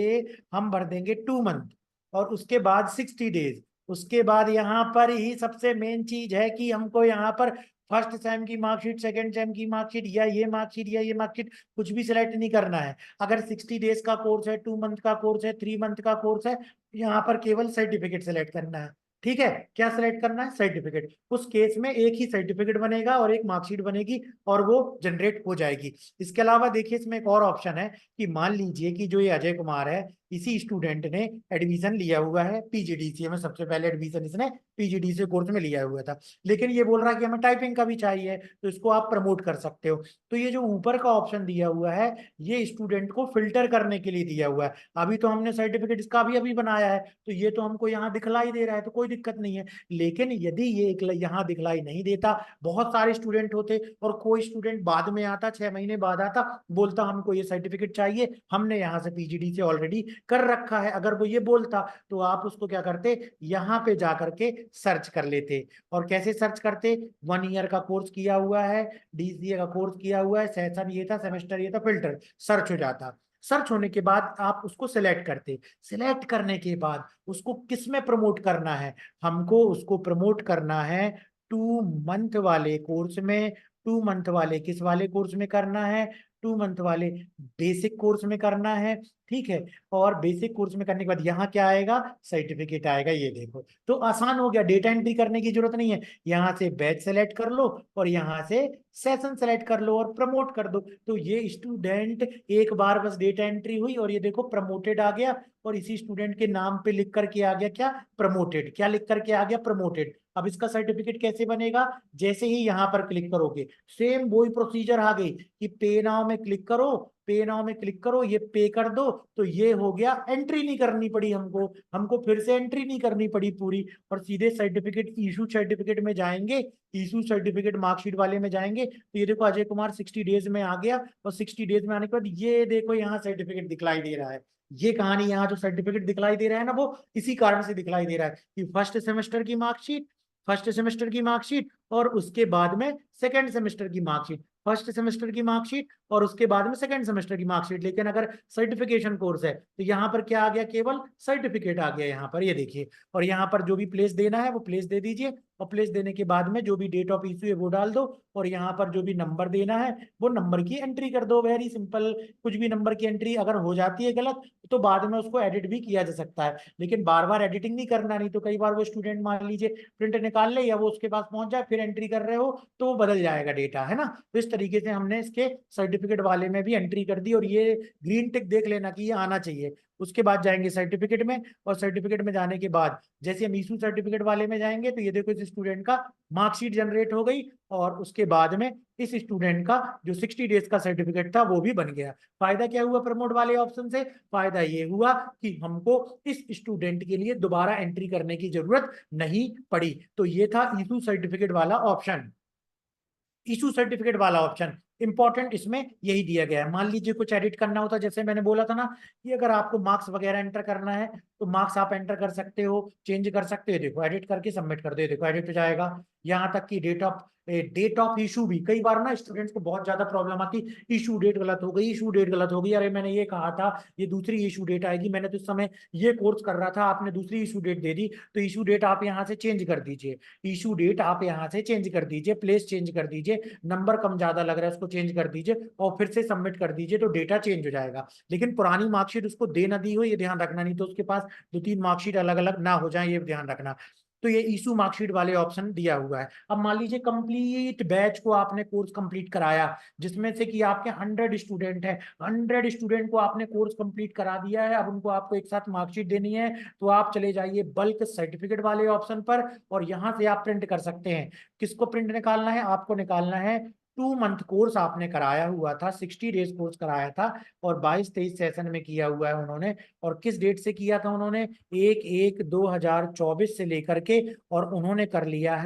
हम भर देंगे 2 मंथ। और उसके बाद 60 डेज। उसके बाद यहाँ पर ही सबसे मेन चीज है कि हमको यहाँ पर फर्स्ट सेम की मार्कशीट, सेकंड सेम की मार्कशीट, या ये मार्कशीट या ये मार्कशीट कुछ भी सिलेक्ट नहीं करना है। अगर 60 डेज का कोर्स है, 2 मंथ का कोर्स है, 3 मंथ का कोर्स है, यहाँ पर केवल सर्टिफिकेट सिलेक्ट करना है। ठीक है, क्या सिलेक्ट करना है? सर्टिफिकेट। उस केस में एक ही सर्टिफिकेट बनेगा और एक मार्कशीट बनेगी और वो जनरेट हो जाएगी। इसके अलावा देखिए इसमें एक और ऑप्शन है कि मान लीजिए कि जो ये अजय कुमार है, इसी स्टूडेंट ने एडमिशन लिया हुआ है पीजीडीसीए में, सबसे पहले एडमिशन इसने पीजीडीसीए कोर्स में लिया हुआ था, लेकिन ये बोल रहा है कि हमें टाइपिंग का भी चाहिए, तो इसको आप प्रमोट कर सकते हो। तो ये जो ऊपर का ऑप्शन दिया हुआ है, ये स्टूडेंट को फिल्टर करने के लिए दिया हुआ है। अभी तो हमने सर्टिफिकेट इसका भी अभी बनाया है, तो ये तो हमको यहाँ दिखलाई दे रहा है, तो कोई दिक्कत नहीं है। लेकिन यदि ये यहाँ दिखलाई नहीं देता, बहुत सारे स्टूडेंट होते और कोई स्टूडेंट बाद में आता, 6 महीने बाद आता, बोलता हमको ये सर्टिफिकेट चाहिए, हमने यहाँ से पीजीडी से ऑलरेडी कर रखा है, अगर वो ये बोलता तो आप उसको क्या करते, यहाँ पे जा करके सर्च कर लेते। और कैसे सर्च करते? 1 ईयर का कोर्स किया हुआ है, डीसीए का कोर्स किया हुआ है, सेशन ये था, सेमेस्टर ये था, फिल्टर, सर्च हो जाता। सर्च होने के बाद आप उसको सिलेक्ट करते। सिलेक्ट करने के बाद उसको किस में प्रमोट करना है? हमको उसको प्रमोट करना है 2 मंथ वाले कोर्स में। 2 मंथ वाले किस वाले कोर्स में करना है? 2 मंथ वाले बेसिक कोर्स में करना है। ठीक है, और बेसिक कोर्स में करने के बाद यहाँ क्या आएगा? सर्टिफिकेट आएगा, ये देखो। तो आसान हो गया, डेटा एंट्री करने की जरूरत नहीं है। यहाँ से बैच सेलेक्ट कर लो और यहाँ से सेशन सेलेक्ट कर लो और प्रमोट कर दो। तो ये स्टूडेंट एक बार बस डेटा एंट्री हुई और ये देखो प्रमोटेड आ गया, और इसी स्टूडेंट के नाम पे लिख करके आ गया क्या? प्रमोटेड। क्या लिख करके आ गया? प्रमोटेड। अब इसका सर्टिफिकेट कैसे बनेगा? जैसे ही यहाँ पर क्लिक करोगे, सेम वही प्रोसीजर आ गई कि पे नाउ में क्लिक करो, पे नाउ में क्लिक करो, ये पे कर दो, तो ये हो गया। एंट्री नहीं करनी पड़ी हमको, हमको फिर से एंट्री नहीं करनी पड़ी पूरी, और सीधे सर्टिफिकेट, इशू सर्टिफिकेट में जाएंगे, इशू सर्टिफिकेट मार्कशीट वाले में जाएंगे, तो ये देखो अजय कुमार 60 डेज में आ गया, और 60 डेज में आने के बाद ये देखो यहाँ सर्टिफिकेट दिखलाई दे रहा है। ये कहानी, यहाँ जो सर्टिफिकेट दिखलाई दे रहा है ना, वो इसी कारण से दिखलाई दे रहा है कि फर्स्ट सेमेस्टर की मार्कशीट, फर्स्ट सेमेस्टर की मार्कशीट, और उसके बाद में सेकंड सेमेस्टर की मार्कशीट, फर्स्ट सेमेस्टर की मार्कशीट और उसके बाद में सेकंड सेमेस्टर की मार्कशीट। लेकिन अगर सर्टिफिकेशन कोर्स है तो यहाँ पर क्या आ गया? केवल सर्टिफिकेट आ गया यहाँ पर, ये देखिए। और यहाँ पर जो भी प्लेस देना है वो प्लेस दे दीजिए, और प्लेस देने के बाद में जो भी डेट ऑफ इश्यू है वो डाल दो, और यहाँ पर जो भी नंबर देना है वो नंबर की एंट्री कर दो। Very simple. कुछ भी नंबर की एंट्री अगर हो जाती है गलत, तो बाद में उसको एडिट भी किया जा सकता है, लेकिन बार बार एडिटिंग नहीं करना, नहीं तो कई बार वो स्टूडेंट मान लीजिए प्रिंट निकाल ले या वो उसके पास पहुंच जाए, फिर एंट्री कर रहे हो तो वो बदल जाएगा डेटा, है ना। तो इस तरीके से हमने इसके सर्टिफिकेट वाले में भी एंट्री कर दी, और ये ग्रीन टिक देख लेना कि ये आना चाहिए। उसके बाद जाएंगे सर्टिफिकेट में, और सर्टिफिकेट में जाने के बाद जैसे हम इशू सर्टिफिकेट वाले में जाएंगे, तो ये देखो इस स्टूडेंट का मार्कशीट जनरेट हो गई, और उसके बाद में इस स्टूडेंट का जो 60 डेज का सर्टिफिकेट था वो भी बन गया। फायदा क्या हुआ प्रमोट वाले ऑप्शन से? फायदा ये हुआ कि हमको इस स्टूडेंट के लिए दोबारा एंट्री करने की जरूरत नहीं पड़ी। तो ये था इशू सर्टिफिकेट वाला ऑप्शन। इशू सर्टिफिकेट वाला ऑप्शन इंपॉर्टेंट इसमें यही दिया गया है। मान लीजिए कुछ एडिट करना होता, जैसे मैंने बोला था ना कि अगर आपको मार्क्स वगैरह एंटर करना है, तो मार्क्स आप एंटर कर सकते हो, चेंज कर सकते हो। देखो एडिट करके सबमिट कर दो, देखो एडिट हो जाएगा। यहाँ तक कि डेट ऑफ इशू भी, कई बार ना स्टूडेंट्स को बहुत ज्यादा प्रॉब्लम आती, इशू डेट गलत हो गई, इशू डेट गलत हो गई, अरे मैंने ये कहा था ये दूसरी इशू डेट आएगी, मैंने तो इस समय ये कोर्स कर रहा था, आपने दूसरी इशू डेट दे दी, तो इशू डेट आप यहाँ से चेंज कर दीजिए। इशू डेट आप यहाँ से चेंज कर दीजिए, प्लेस चेंज कर दीजिए, नंबर कम ज्यादा लग रहा है उसको चेंज कर दीजिए, और फिर से सबमिट कर दीजिए, तो डेटा चेंज हो जाएगा। लेकिन पुरानी मार्कशीट उसको दे ना दी हो ये ध्यान रखना, नहीं तो उसके पास 2-3 मार्कशीट अलग अलग ना हो जाए, ये ध्यान रखना। तो ये इशू मार्कशीट वाले ऑप्शन दिया हुआ है। अब मान लीजिए कंप्लीट बैच को आपने कोर्स कंप्लीट कराया, जिसमें से कि आपके 100 स्टूडेंट हैं, 100 स्टूडेंट को आपने कोर्स कंप्लीट करा दिया है, अब उनको आपको एक साथ मार्कशीट देनी है, तो आप चले जाइए बल्क सर्टिफिकेट वाले ऑप्शन पर, और यहाँ से आप प्रिंट कर सकते हैं। किसको प्रिंट निकालना है? आपको निकालना है 2 मंथ कोर्स आपने कराया हुआ था, 60 डेज कोर्स कराया था, और 22-23 सेशन में किया हुआ है उन्होंने। और किस डेट से किया था उन्होंने? 1/1/2024 से लेकर के, और उन्होंने कर लिया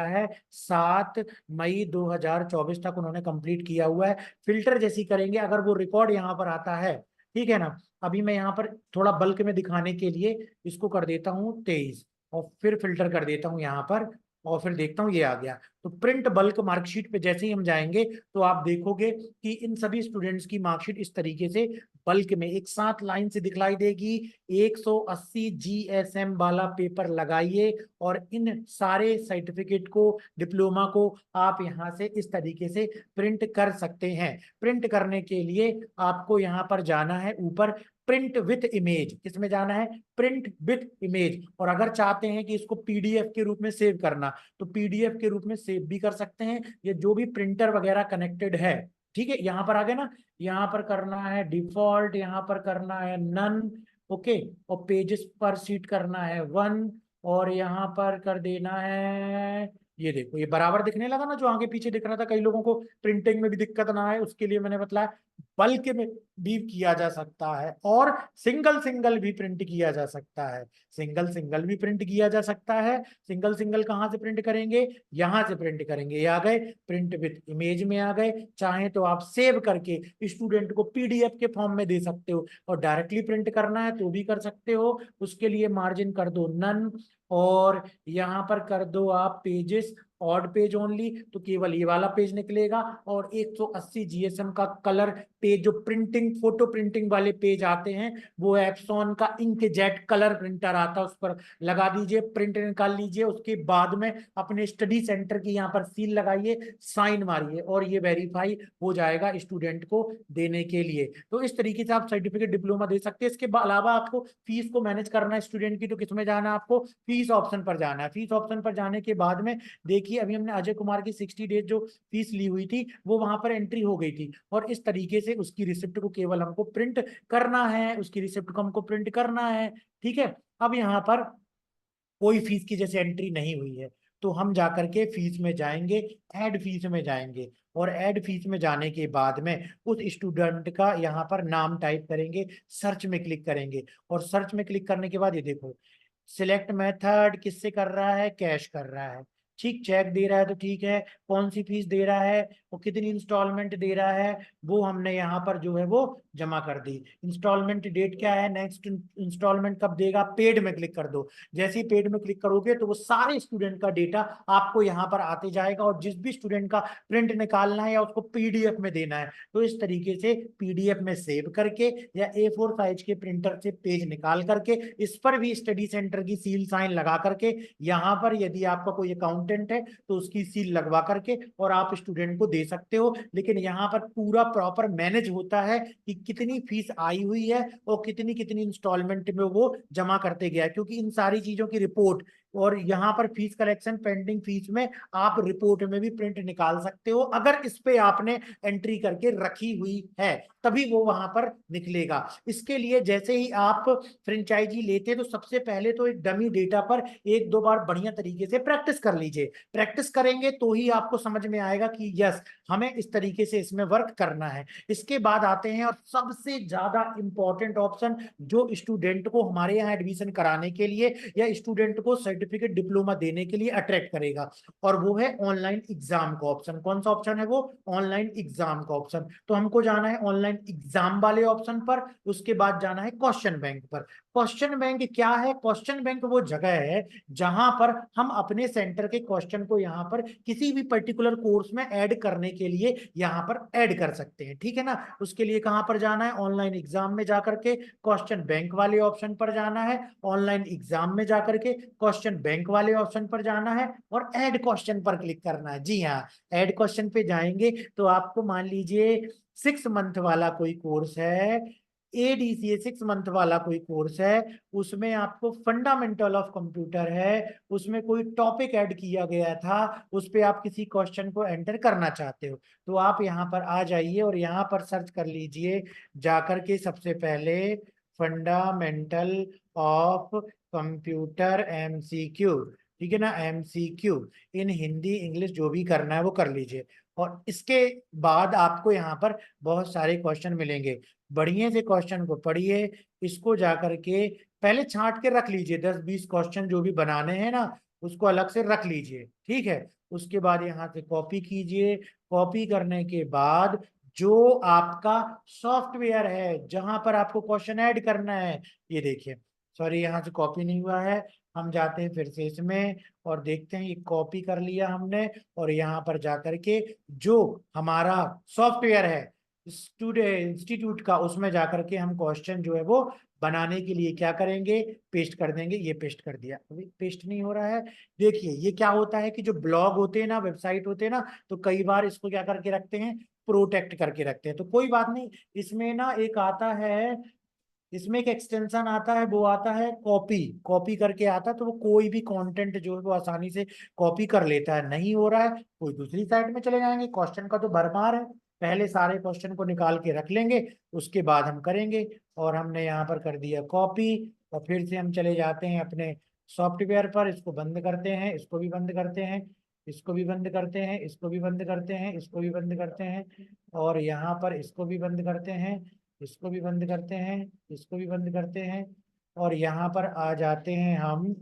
है 7 मई 2024 तक उन्होंने कंप्लीट किया हुआ है। फिल्टर जैसी करेंगे, अगर वो रिकॉर्ड यहाँ पर आता है, ठीक है ना। अभी मैं यहाँ पर थोड़ा बल्क में दिखाने के लिए इसको कर देता हूँ 23, और फिर फिल्टर कर देता हूँ यहाँ पर, और फिर देखता हूँ ये आ गया। तो प्रिंट बल्क मार्कशीट पे जैसे ही हम जाएंगे, तो आप देखोगे कि इन सभी स्टूडेंट्स की मार्कशीट इस तरीके से बल्क में एक साथ लाइन से दिखलाई देगी। 180 GSM वाला पेपर लगाइए और इन सारे सर्टिफिकेट को, डिप्लोमा को आप यहाँ से इस तरीके से प्रिंट कर सकते हैं। प्रिंट करने के लिए आपको यहाँ पर जाना है ऊपर, प्रिंट विथ इमेज। किसमें जाना है? Print with image. और अगर चाहते हैं कि इसको पीडीएफ के रूप में सेव करना, तो पीडीएफ के रूप में सेव भी कर सकते हैं। ये जो भी प्रिंटर वगैरह कनेक्टेड है, ठीक है, यहाँ पर आ गए ना, यहाँ पर करना है डिफॉल्ट, यहाँ पर करना है नन, ओके, और पेजेस पर सीट करना है 1, और यहाँ पर कर देना है, ये देखो ये बराबर दिखने लगा ना, जो आगे पीछे दिख रहा था। कई लोगों को प्रिंटिंग में भी दिक्कत ना आए उसके लिए मैंने बताया बल्क में भी किया जा सकता है और सिंगल सिंगल भी प्रिंट किया जा सकता है। सिंगल सिंगल भी प्रिंट किया जा सकता है। सिंगल सिंगल कहाँ से प्रिंट करेंगे? यहाँ से प्रिंट करेंगे। ये आ गए, प्रिंट विथ इमेज में आ गए। चाहे तो आप सेव करके स्टूडेंट को पीडीएफ के फॉर्म में दे सकते हो, और डायरेक्टली प्रिंट करना है तो भी कर सकते हो। उसके लिए मार्जिन कर दो नन, और यहाँ पर कर दो आप पेजेस ऑड पेज ओनली, तो केवल ये वाला पेज निकलेगा। और 180 जीएसएम का कलर पेज, जो प्रिंटिंग फोटो प्रिंटिंग वाले पेज आते हैं, वो एप्सॉन का इंकजेट कलर प्रिंटर आता है, उस पर लगा दीजिए, प्रिंट निकाल लीजिए। उसके बाद में अपने स्टडी सेंटर की यहाँ पर सील लगाइए, साइन मारिए, और ये वेरीफाई हो जाएगा स्टूडेंट को देने के लिए। तो इस तरीके से आप सर्टिफिकेट डिप्लोमा दे सकते हैं। इसके अलावा आपको फीस को मैनेज करना है स्टूडेंट की, तो किसमें जाना है? आपको फीस ऑप्शन पर जाना है। फीस ऑप्शन पर जाने के बाद में देखिए, अभी हमने अजय कुमार की 60 डेज जो फीस ली हुई थी वो वहां पर एंट्री हो गई थी, और इस तरीके से उसकी रिसिप्ट को केवल हमको प्रिंट करना है, उसकी रिसिप्ट को हमको प्रिंट करना है। ठीक है, अब यहाँ पर कोई फीस की जैसे एंट्री नहीं हुई है, तो हम जाकर के फीस में जाएंगे, ऐड फीस में जाएंगे, और ऐड फीस में जाने के बाद में उस स्टूडेंट का यहाँ पर नाम टाइप करेंगे, सर्च में क्लिक करेंगे, और सर्च में क्लिक करने के बाद ये देखो, सिलेक्ट मेथड किससे कर रहा है? कैश कर रहा है। ठीक, चेक दे रहा है तो ठीक है। कौन सी फीस दे रहा है और कितनी इंस्टॉलमेंट दे रहा है, वो हमने यहाँ पर जो है वो जमा कर दी। इंस्टॉलमेंट डेट क्या है? नेक्स्ट इंस्टॉलमेंट कब देगा? पेड में क्लिक कर दो। जैसे ही पेड में क्लिक करोगे तो वो सारे स्टूडेंट का डेटा आपको यहाँ पर आते जाएगा, और जिस भी स्टूडेंट का प्रिंट निकालना है या उसको पीडीएफ में देना है, तो इस तरीके से पीडीएफ में सेव करके या A4 साइज के प्रिंटर से पेज निकाल करके इस पर भी स्टडी सेंटर की सील साइन लगा करके, यहाँ पर यदि आपका कोई अकाउंटेंट है तो उसकी सील लगवा करके और आप स्टूडेंट को दे सकते हो। लेकिन यहाँ पर पूरा प्रॉपर मैनेज होता है कि कितनी फीस आई हुई है और कितनी कितनी इंस्टॉलमेंट में वो जमा करते गया, क्योंकि इन सारी चीजों की रिपोर्ट, और यहाँ पर फीस कलेक्शन पेंडिंग फीस में आप रिपोर्ट में भी प्रिंट निकाल सकते हो, अगर इस पे आपने एंट्री करके रखी हुई है, तभी वो वहां पर निकलेगा। इसके लिए जैसे ही आप फ्रेंचाइजी लेते तो सबसे पहले तो एक डमी डेटा पर एक दो बार बढ़िया तरीके से प्रैक्टिस कर लीजिए। प्रैक्टिस करेंगे तो ही आपको समझ में आएगा कि यस, हमें इस तरीके से इसमें वर्क करना है। इसके बाद आते हैं और सबसे ज्यादा इंपॉर्टेंट ऑप्शन, जो स्टूडेंट को हमारे यहाँ एडमिशन कराने के लिए या स्टूडेंट को सर्टिफिकेट डिप्लोमा देने के लिए अट्रैक्ट करेगा, और वो है ऑनलाइन एग्जाम का ऑप्शन। कौन सा ऑप्शन है वो? ऑनलाइन एग्जाम का ऑप्शन। तो हमको जाना है ऑनलाइन एग्जाम वाले ऑप्शन पर, उसके बाद जाना है क्वेश्चन बैंक पर। क्वेश्चन बैंक क्या है? क्वेश्चन बैंक वो जगह है जहां पर हम अपने सेंटर के क्वेश्चन को यहाँ पर किसी भी पर्टिकुलर कोर्स में ऐड करने के लिए यहाँ पर ऐड कर सकते हैं। ठीक है ना? उसके लिए कहां पर जाना है? ऑनलाइन एग्जाम में जाकर के क्वेश्चन बैंक वाले ऑप्शन पर जाना है, ऑनलाइन एग्जाम में जाकर के क्वेश्चन बैंक वाले ऑप्शन पर जाना है, और ऐड क्वेश्चन पर क्लिक करना है। जी हाँ, ऐड क्वेश्चन पे जाएंगे तो आपको मान लीजिए 6 मंथ वाला कोई कोर्स है, एडीसीए 6 मंथ वाला कोई कोर्स है, उसमें आपको फंडामेंटल ऑफ कंप्यूटर है, उसमें कोई टॉपिक ऐड किया गया था, उस पे आप किसी क्वेश्चन को एंटर करना चाहते हो, तो आप यहाँ पर आ जाइए और यहाँ पर सर्च कर लीजिए जाकर के सबसे पहले फंडामेंटल ऑफ कंप्यूटर MCQ। ठीक है ना? MCQ इन हिंदी इंग्लिश जो भी करना है वो कर लीजिए, और इसके बाद आपको यहाँ पर बहुत सारे क्वेश्चन मिलेंगे। बढ़िया से क्वेश्चन को पढ़िए, इसको जाकर के पहले छांट के रख लीजिए, 10-20 क्वेश्चन जो भी बनाने हैं ना, उसको अलग से रख लीजिए। ठीक है, उसके बाद यहाँ से कॉपी कीजिए। कॉपी करने के बाद जो आपका सॉफ्टवेयर है जहां पर आपको क्वेश्चन ऐड करना है, ये देखिए, सॉरी यहाँ से कॉपी नहीं हुआ है, हम जाते हैं फिर से इसमें और देखते हैं, ये कॉपी कर लिया हमने, और यहाँ पर जाकर के जो हमारा सॉफ्टवेयर है स्टूडेंट इंस्टीट्यूट का, उसमें जाकर के हम क्वेश्चन जो है वो बनाने के लिए क्या करेंगे, पेस्ट कर देंगे। ये पेस्ट कर दिया, अभी पेस्ट नहीं हो रहा है। देखिए ये क्या होता है कि जो ब्लॉग होते हैं ना, वेबसाइट होते हैं ना, तो कई बार इसको क्या करके रखते हैं, प्रोटेक्ट करके रखते हैं। तो कोई बात नहीं, इसमें ना एक आता है, इसमें एक एक्सटेंशन आता है, वो आता है कॉपी, कॉपी करके आता है। तो वो कोई भी कंटेंट जो है वो आसानी से कॉपी कर लेता है। नहीं हो रहा है, कोई दूसरी साइट में चले जाएंगे, क्वेश्चन का तो भरमार है, पहले सारे क्वेश्चन को निकाल के रख लेंगे, उसके बाद हम करेंगे। और हमने यहाँ पर कर दिया कॉपी, और फिर से हम चले जाते हैं अपने सॉफ्टवेयर पर, इसको बंद करते हैं, इसको भी बंद करते हैं, इसको भी बंद करते हैं, इसको भी बंद करते हैं, इसको भी बंद करते हैं, और यहाँ पर इसको भी बंद करते हैं, इसको भी बंद करते हैं, इसको भी बंद करते हैं, और यहाँ पर आ जाते हैं हम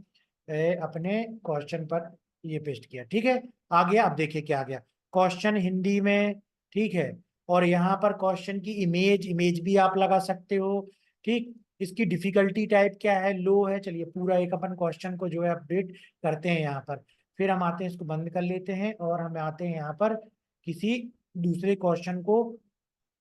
अपने क्वेश्चन पर। ये पेस्ट किया, ठीक है, आ गया। अब देखिए क्या आ गया, क्वेश्चन हिंदी में, ठीक है। और यहाँ पर क्वेश्चन की इमेज, इमेज भी आप लगा सकते हो, ठीक। इसकी डिफिकल्टी टाइप क्या है, लो है। चलिए पूरा एक अपन क्वेश्चन को जो है अपडेट करते हैं यहाँ पर। फिर हम आते हैं, इसको बंद कर लेते हैं, और हम आते हैं यहाँ पर किसी दूसरे क्वेश्चन को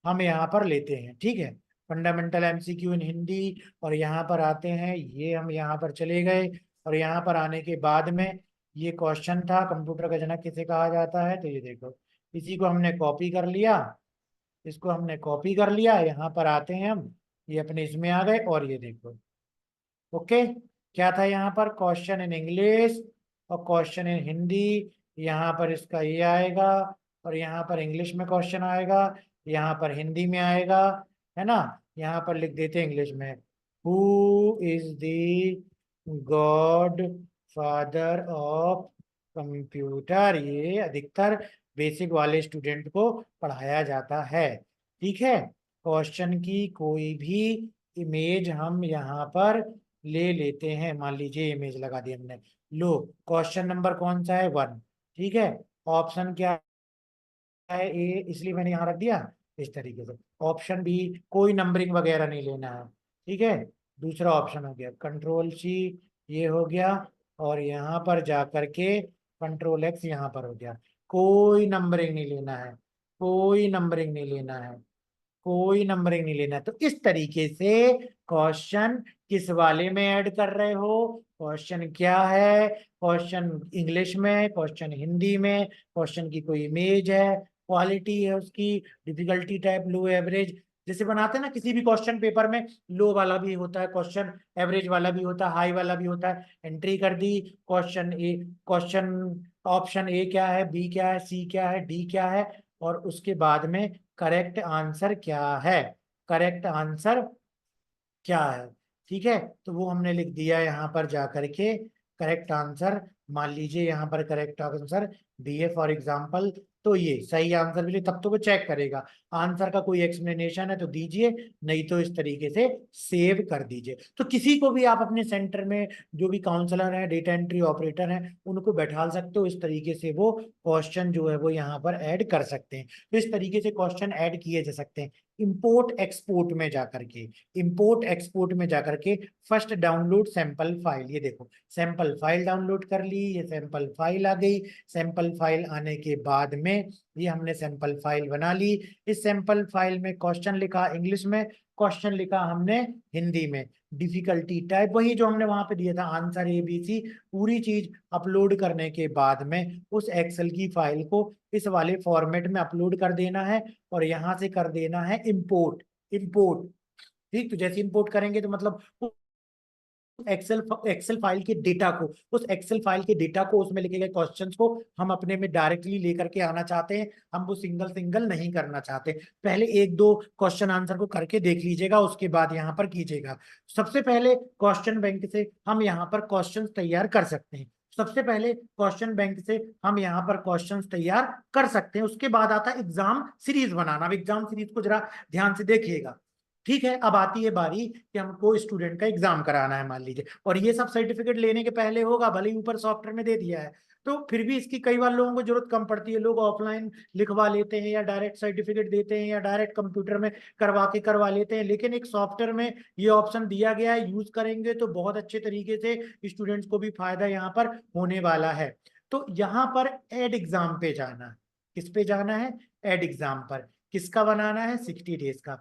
हम यहाँ पर लेते हैं, ठीक है। फंडामेंटल एमसीक्यू इन हिंदी, और यहाँ पर आते हैं, ये हम यहाँ पर चले गए, और यहाँ पर आने के बाद में ये क्वेश्चन था, कंप्यूटर का जनक किसे कहा जाता है, तो ये देखो, इसी को हमने कॉपी कर लिया, इसको हमने कॉपी कर लिया, यहाँ पर आते हैं हम, ये अपने इसमें आ गए, और ये देखो, ओके। क्या था यहाँ पर, क्वेश्चन इन इंग्लिश और क्वेश्चन इन हिंदी, यहाँ पर इसका ये आएगा, और यहाँ पर इंग्लिश में क्वेश्चन आएगा, यहाँ पर हिंदी में आएगा, है ना। यहाँ पर लिख देते हैं इंग्लिश में, who is the God father of computer. ये अधिकतर बेसिक वाले स्टूडेंट को पढ़ाया जाता है, ठीक है। क्वेश्चन की कोई भी इमेज हम यहाँ पर ले लेते हैं, मान लीजिए इमेज लगा दी हमने। लो, क्वेश्चन नंबर कौन सा है, 1, ठीक है। ऑप्शन क्या है, ए, इसलिए मैंने यहाँ रख दिया इस तरीके से। ऑप्शन बी, कोई नंबरिंग वगैरह नहीं लेना है, ठीक है। दूसरा ऑप्शन हो गया कंट्रोल सी, ये हो गया, और यहाँ पर जा करके कंट्रोल एक्स यहाँ पर हो गया। कोई नंबरिंग नहीं लेना है, कोई नंबरिंग नहीं लेना है, कोई नंबरिंग नहीं लेना। तो इस तरीके से क्वेश्चन किस वाले में ऐड कर रहे हो, क्वेश्चन क्या है, क्वेश्चन इंग्लिश में, क्वेश्चन हिंदी में, क्वेश्चन की कोई इमेज है, क्वालिटी है उसकी, डिफिकल्टी टाइप लो एवरेज, जैसे बनाते हैं ना किसी भी क्वेश्चन पेपर में, लो वाला भी होता है क्वेश्चन, एवरेज वाला भी होता है, हाई वाला भी होता है। एंट्री कर दी, question A, question option A क्या है, बी क्या है, सी क्या है, डी क्या है, और उसके बाद में करेक्ट आंसर क्या है, करेक्ट आंसर क्या है, ठीक है। तो वो हमने लिख दिया यहाँ पर जा करके करेक्ट आंसर, मान लीजिए यहाँ पर करेक्ट आंसर बी है फॉर एग्जाम्पल। तो ये सही आंसर मिले तब तो वो चेक करेगा, आंसर का कोई एक्सप्लेनेशन है तो दीजिए, नहीं तो इस तरीके से सेव कर दीजिए। तो किसी को भी आप अपने सेंटर में, जो भी काउंसलर है, डेटा एंट्री ऑपरेटर हैं, उनको बैठा सकते हो, इस तरीके से वो क्वेश्चन जो है वो यहाँ पर ऐड कर सकते हैं। तो इस तरीके से क्वेश्चन ऐड किए जा सकते हैं। इंपोर्ट एक्सपोर्ट में जाकर के, इंपोर्ट एक्सपोर्ट में जाकर के फर्स्ट डाउनलोड सैंपल फाइल, ये देखो सैंपल फाइल डाउनलोड कर ली, ये सैंपल फाइल आ गई। सैंपल फाइल आने के बाद में ये हमने सैंपल फाइल बना ली। इस सैंपल फाइल में क्वेश्चन लिखा इंग्लिश में, क्वेश्चन लिखा हमने हिंदी में, डिफिकल्टी टाइप वही जो हमने वहां पे दिया था, आंसर ABC, पूरी चीज अपलोड करने के बाद में उस एक्सेल की फाइल को इस वाले फॉर्मेट में अपलोड कर देना है, और यहां से कर देना है इंपोर्ट, इंपोर्ट, ठीक। तो जैसे इंपोर्ट करेंगे तो मतलब एक्सेल एक्सेल फाइल के डेटा को, उस एक्सेल फाइल के डेटा को, उसमें लिखे गए क्वेश्चंस को हम अपने में डायरेक्टली लेकर के आना चाहते हैं। हम वो सिंगल सिंगल नहीं करना चाहते। पहले एक दो क्वेश्चन आंसर को करके देख लीजिएगा, उसके बाद यहाँ पर कीजिएगा। सबसे पहले क्वेश्चन बैंक से हम यहाँ पर क्वेश्चन तैयार कर सकते हैं, सबसे पहले क्वेश्चन बैंक से हम यहाँ पर क्वेश्चंस तैयार कर सकते हैं। उसके बाद आता है एग्जाम सीरीज बनाना। अब एग्जाम सीरीज को जरा ध्यान से देखिएगा, ठीक है। अब आती है बारी कि हमको स्टूडेंट का एग्जाम कराना है मान लीजिए, और ये सब सर्टिफिकेट लेने के पहले होगा, भले ही ऊपर सॉफ्टवेयर में दे दिया है, तो फिर भी इसकी कई बार लोगों को जरूरत कम पड़ती है, लोग ऑफलाइन लिखवा लेते हैं, या डायरेक्ट सर्टिफिकेट देते हैं, या डायरेक्ट कंप्यूटर में करवा लेते हैं। लेकिन एक सॉफ्टवेयर में ये ऑप्शन दिया गया है, यूज करेंगे तो बहुत अच्छे तरीके से स्टूडेंट्स को भी फायदा यहाँ पर होने वाला है। तो यहाँ पर एड एग्जाम पे जाना है, किस पे जाना है, एड एग्जाम पर। किसका बनाना है? 60 डेज का।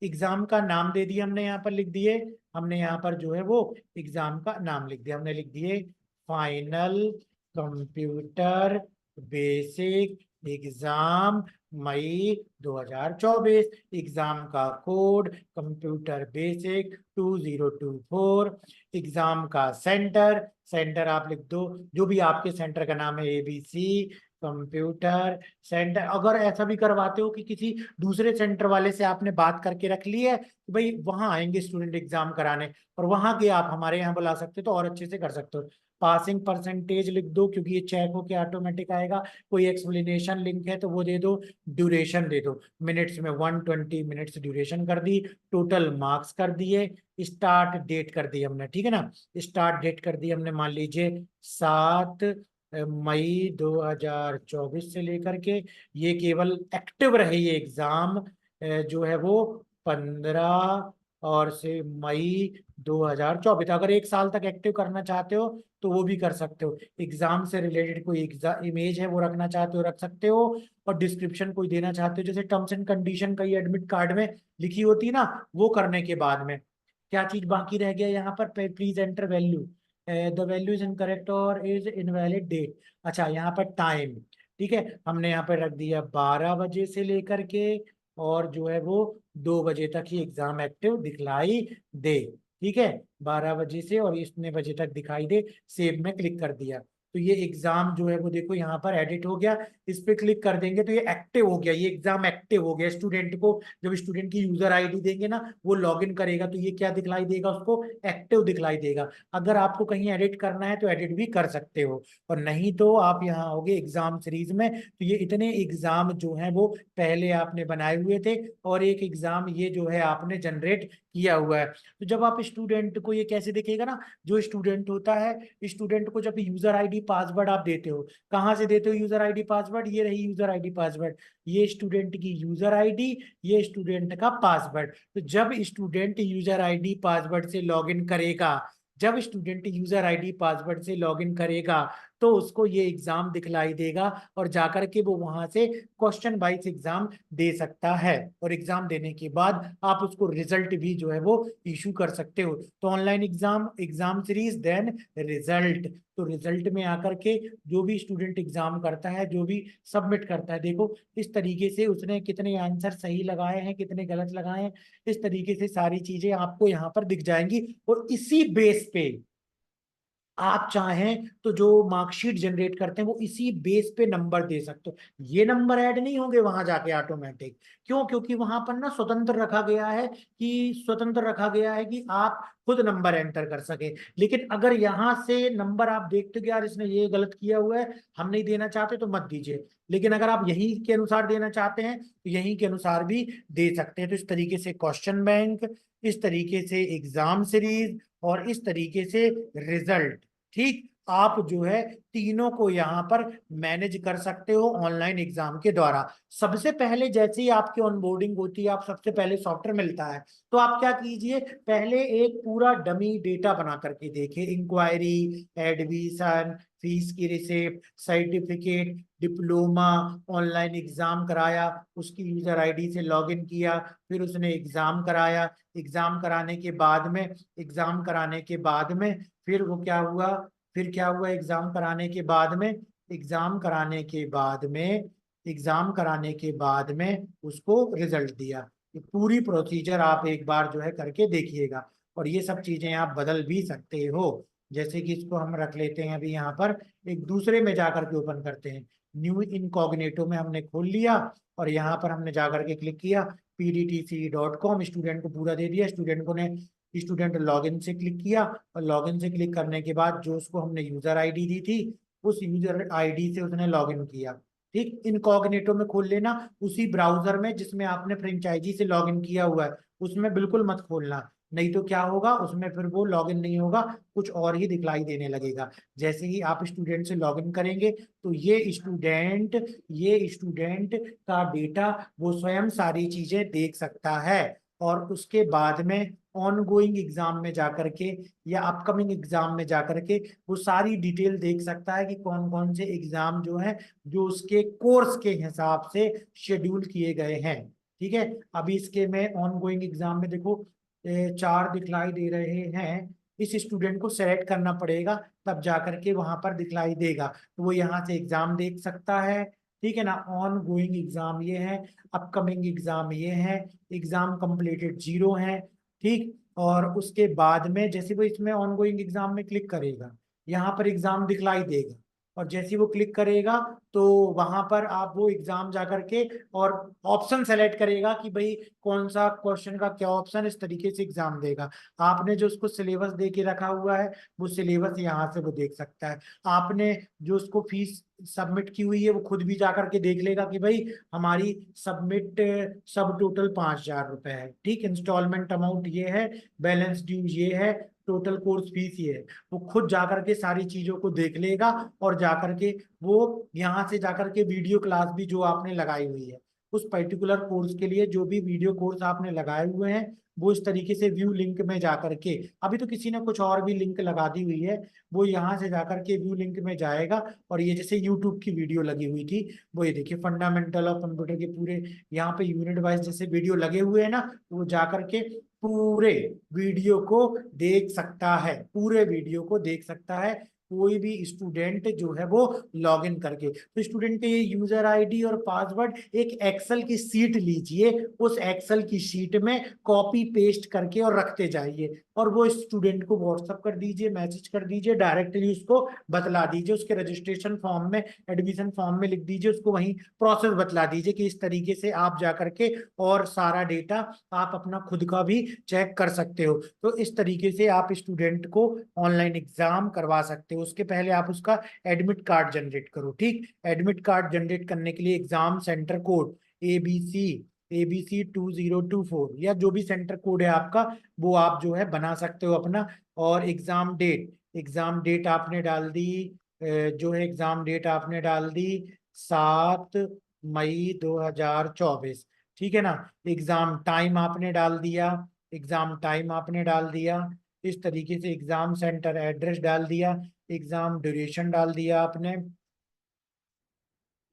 एग्जाम का नाम दे दिया हमने, यहाँ पर लिख दिए हमने, यहाँ पर जो है वो एग्जाम का नाम लिख दिया हमने, लिख दिए फाइनल कंप्यूटर बेसिक एग्जाम मई 2024। एग्जाम का कोड कंप्यूटर बेसिक 2024। एग्जाम का सेंटर, सेंटर आप लिख दो जो भी आपके सेंटर का नाम है, ABC कंप्यूटर सेंटर। अगर ऐसा भी करवाते हो कि किसी दूसरे सेंटर वाले से आपने बात करके रख ली है कि भाई वहां आएंगे स्टूडेंट एग्जाम कराने, और वहां के आप हमारे यहाँ बुला सकते हो तो और अच्छे से कर सकते हो। पासिंग परसेंटेज लिख दो क्योंकि ये चेक होके ऑटोमेटिक आएगा। कोई एक्सप्लेनेशन लिंक है तो वो दे दो। ड्यूरेशन दे दो, मिनट्स में 120 मिनट्स ड्यूरेशन कर दी। टोटल मार्क्स कर दिए। स्टार्ट डेट कर दी हमने, ठीक है ना। स्टार्ट डेट कर दी हमने, मान लीजिए 7 मई 2024 से लेकर के, ये केवल एक्टिव रहे ये एग्जाम जो है वो 15 और से मई 2024। अगर 1 साल तक एक्टिव करना चाहते हो तो वो भी कर सकते हो। एग्जाम से रिलेटेड कोई एग्जाम इमेज है वो रखना चाहते हो रख सकते हो। और डिस्क्रिप्शन कोई देना चाहते हो, जैसे टर्म्स एंड कंडीशन कई एडमिट कार्ड में लिखी होती है ना, वो करने के बाद में क्या चीज बाकी रह गया यहाँ पर? Please enter value, the value is incorrect और इज इनवैलिड डेट। अच्छा, यहाँ पर टाइम, ठीक है, हमने यहाँ पर रख दिया 12 बजे से लेकर के और जो है वो 2 बजे तक ही एग्जाम एक्टिव दिखलाई दे। ठीक है, 12 बजे से और इतने बजे तक दिखाई दे। सेव में क्लिक कर दिया तो ये एग्जाम जो है वो देखो यहाँ पर एडिट हो गया। इस पे क्लिक कर देंगे तो ये एक्टिव हो गया, ये एग्जाम एक्टिव हो गया। स्टूडेंट को जब स्टूडेंट की यूजर आईडी देंगे ना, वो लॉगिन करेगा तो ये क्या दिखलाई देगा उसको? एक्टिव दिखलाई देगा। अगर आपको कहीं एडिट करना है तो एडिट भी कर सकते हो, और नहीं तो आप यहाँ आओगे एग्जाम सीरीज में तो ये इतने एग्जाम जो हैं वो पहले आपने बनाए हुए थे, और एक एग्जाम ये जो है आपने जनरेट किया हुआ है। तो जब आप स्टूडेंट को, ये कैसे दिखेगा ना, जो स्टूडेंट होता है, स्टूडेंट को जब यूजर आईडी पासवर्ड आप देते हो, कहाँ से देते हो यूजर आईडी पासवर्ड? ये रही यूजर आईडी पासवर्ड, ये स्टूडेंट की यूजर आईडी, ये स्टूडेंट का पासवर्ड। तो जब स्टूडेंट यूजर आईडी पासवर्ड से लॉगिन करेगा, जब स्टूडेंट यूजर आईडी पासवर्ड से लॉगिन करेगा तो उसको ये एग्जाम दिखलाई देगा, और जाकर के वो वहां से क्वेश्चन वाइज एग्जाम दे सकता है। और एग्जाम देने के बाद आप उसको रिजल्ट भी जो है वो इशू कर सकते हो। तो online exam, exam series, then result. तो रिजल्ट में आकर के जो भी स्टूडेंट एग्जाम करता है, जो भी सबमिट करता है, देखो इस तरीके से उसने कितने आंसर सही लगाए हैं, कितने गलत लगाए हैं, इस तरीके से सारी चीजें आपको यहाँ पर दिख जाएंगी। और इसी बेस पे आप चाहें तो जो मार्कशीट जनरेट करते हैं वो इसी बेस पे नंबर दे सकते हो। ये नंबर ऐड नहीं होंगे वहां जाके ऑटोमेटिक। क्यों? क्योंकि वहां पर ना स्वतंत्र रखा गया है, कि स्वतंत्र रखा गया है कि आप खुद नंबर एंटर कर सके। लेकिन अगर यहाँ से नंबर आप देखते हो कि यार इसने ये गलत किया हुआ है, हम नहीं देना चाहते, तो मत दीजिए। लेकिन अगर आप यही के अनुसार देना चाहते हैं तो यही के अनुसार भी दे सकते हैं। तो इस तरीके से क्वेश्चन बैंक, इस तरीके से एग्जाम सीरीज, और इस तरीके से रिजल्ट, ठीक, आप जो है तीनों को यहाँ पर मैनेज कर सकते हो ऑनलाइन एग्जाम के द्वारा। सबसे पहले जैसे ही आपकी ऑनबोर्डिंग होती है, आप सबसे पहले सॉफ्टवेयर मिलता है, तो आप क्या कीजिए, पहले एक पूरा डमी डेटा बना करके देखिए। इंक्वायरी, एडमिशन, फीस की receipt, certificate, diploma, online exam कराया, उसकी यूजर आईडी से लॉगिन किया, फिर उसने एग्जाम कराया, एग्जाम कराने के बाद में, एग्जाम कराने के बाद में फिर वो क्या हुआ, फिर क्या हुआ एग्जाम कराने के बाद में, एग्जाम कराने के बाद में, एग्जाम कराने के बाद में उसको रिजल्ट दिया। ये पूरी प्रोसीजर आप एक बार जो है करके देखिएगा। और ये सब चीजें आप बदल भी सकते हो। जैसे कि इसको हम रख लेते हैं अभी यहाँ पर, एक दूसरे में जाकर के ओपन करते हैं। न्यू इनकॉग्निटो में हमने खोल लिया, और यहाँ पर हमने जाकर के क्लिक किया pdtc.com, स्टूडेंट को पूरा दे दिया। स्टूडेंट को ने स्टूडेंट लॉगिन से क्लिक किया, और लॉगिन से क्लिक करने के बाद जो उसको हमने यूजर आईडी दी थी, उस यूजर आईडी से उसने लॉगिन किया। ठीक, इनकॉग्निटो में खोल लेना, उसी ब्राउजर में जिसमें आपने फ्रेंचाइजी से लॉगिन किया हुआ है उसमें बिल्कुल मत खोलना, नहीं तो क्या होगा उसमें फिर वो लॉगिन नहीं होगा, कुछ और ही दिखलाई देने लगेगा। जैसे ही आप स्टूडेंट से लॉगिन करेंगे तो ये स्टूडेंट का डेटा वो स्वयं सारी चीजें देख सकता है। और उसके बाद में ऑन गोइंग एग्जाम में जाकर के या अपकमिंग एग्जाम में जाकर के वो सारी डिटेल देख सकता है कि कौन कौन से एग्जाम जो है जो उसके कोर्स के हिसाब से शेड्यूल किए गए हैं। ठीक है, अभी इसके में ऑन गोइंग एग्जाम में देखो 4 दिखलाई दे रहे हैं। इस स्टूडेंट को सेलेक्ट करना पड़ेगा, तब जाकर के वहां पर दिखलाई देगा, तो वो यहाँ से एग्जाम देख सकता है। ठीक है ना, ऑन गोइंग एग्जाम ये है, अपकमिंग एग्जाम ये है, एग्जाम कंप्लीटेड 0 है। ठीक, और उसके बाद में जैसे वो इसमें ऑन गोइंग एग्जाम में क्लिक करेगा, यहाँ पर एग्जाम दिखलाई देगा, और जैसे ही वो क्लिक करेगा तो वहां पर आप वो एग्जाम जाकर के और ऑप्शन सेलेक्ट करेगा कि भाई कौन सा क्वेश्चन का क्या ऑप्शन, इस तरीके से एग्जाम देगा। आपने जो उसको सिलेबस दे के रखा हुआ है वो सिलेबस यहाँ से वो देख सकता है। आपने जो उसको फीस सबमिट की हुई है वो खुद भी जाकर के देख लेगा कि भाई हमारी सबमिट सब टोटल 5,000 रुपए है। ठीक, इंस्टॉलमेंट अमाउंट ये है, बैलेंस ड्यू ये है, टोटल कोर्स फीस ये है। वो खुद जाकर के सारी चीजों को देख लेगा, और जाकर के वो यहाँ से जाकर के वीडियो क्लास भी जो आपने लगाई हुई है उस पर्टिकुलर कोर्स के लिए, जो भी वीडियो कोर्स आपने लगाए हुए हैं वो इस तरीके से व्यू लिंक में जाकर के, अभी तो किसी ने कुछ और भी लिंक लगा दी हुई है, वो यहाँ से जाकर के व्यू लिंक में जाएगा। और ये जैसे यूट्यूब की वीडियो लगी हुई थी, वो ये देखिए फंडामेंटल ऑफ कंप्यूटर के पूरे यहाँ पे यूनिट वाइज जैसे वीडियो लगे हुए हैं ना, वो जाकर के पूरे वीडियो को देख सकता है, पूरे वीडियो को देख सकता है कोई भी स्टूडेंट जो है वो लॉग इन करके। तो स्टूडेंट के ये यूजर आईडी और पासवर्ड एक एक्सेल की सीट लीजिए, उस एक्सेल की शीट में कॉपी पेस्ट करके और रखते जाइए, और वो स्टूडेंट को व्हाट्सअप कर दीजिए, मैसेज कर दीजिए, डायरेक्टली उसको बतला दीजिए, उसके रजिस्ट्रेशन फॉर्म में एडमिशन फॉर्म में लिख दीजिए, उसको वहीं प्रोसेस बतला दीजिए कि इस तरीके से आप जा करके और सारा डेटा आप अपना खुद का भी चेक कर सकते हो। तो इस तरीके से आप स्टूडेंट को ऑनलाइन एग्जाम करवा सकते हो। उसके पहले आप उसका एडमिट कार्ड जनरेट करो। ठीक, एडमिट कार्ड जनरेट करने के लिए exam centre code ABC ABC 2024 या जो भी सेंटर कोड है आपका वो आप जो है बना सकते हो अपना। और एग्जाम डेट आपने डाल दी, जो है एग्जाम डेट आपने डाल दी 7 मई 2024। ठीक है ना, एग्जाम टाइम आपने डाल दिया, एग्जाम टाइम आपने डाल दिया, इस तरीके से एग्जाम सेंटर एड्रेस डाल दिया, एग्जाम ड्यूरेशन डाल दिया आपने।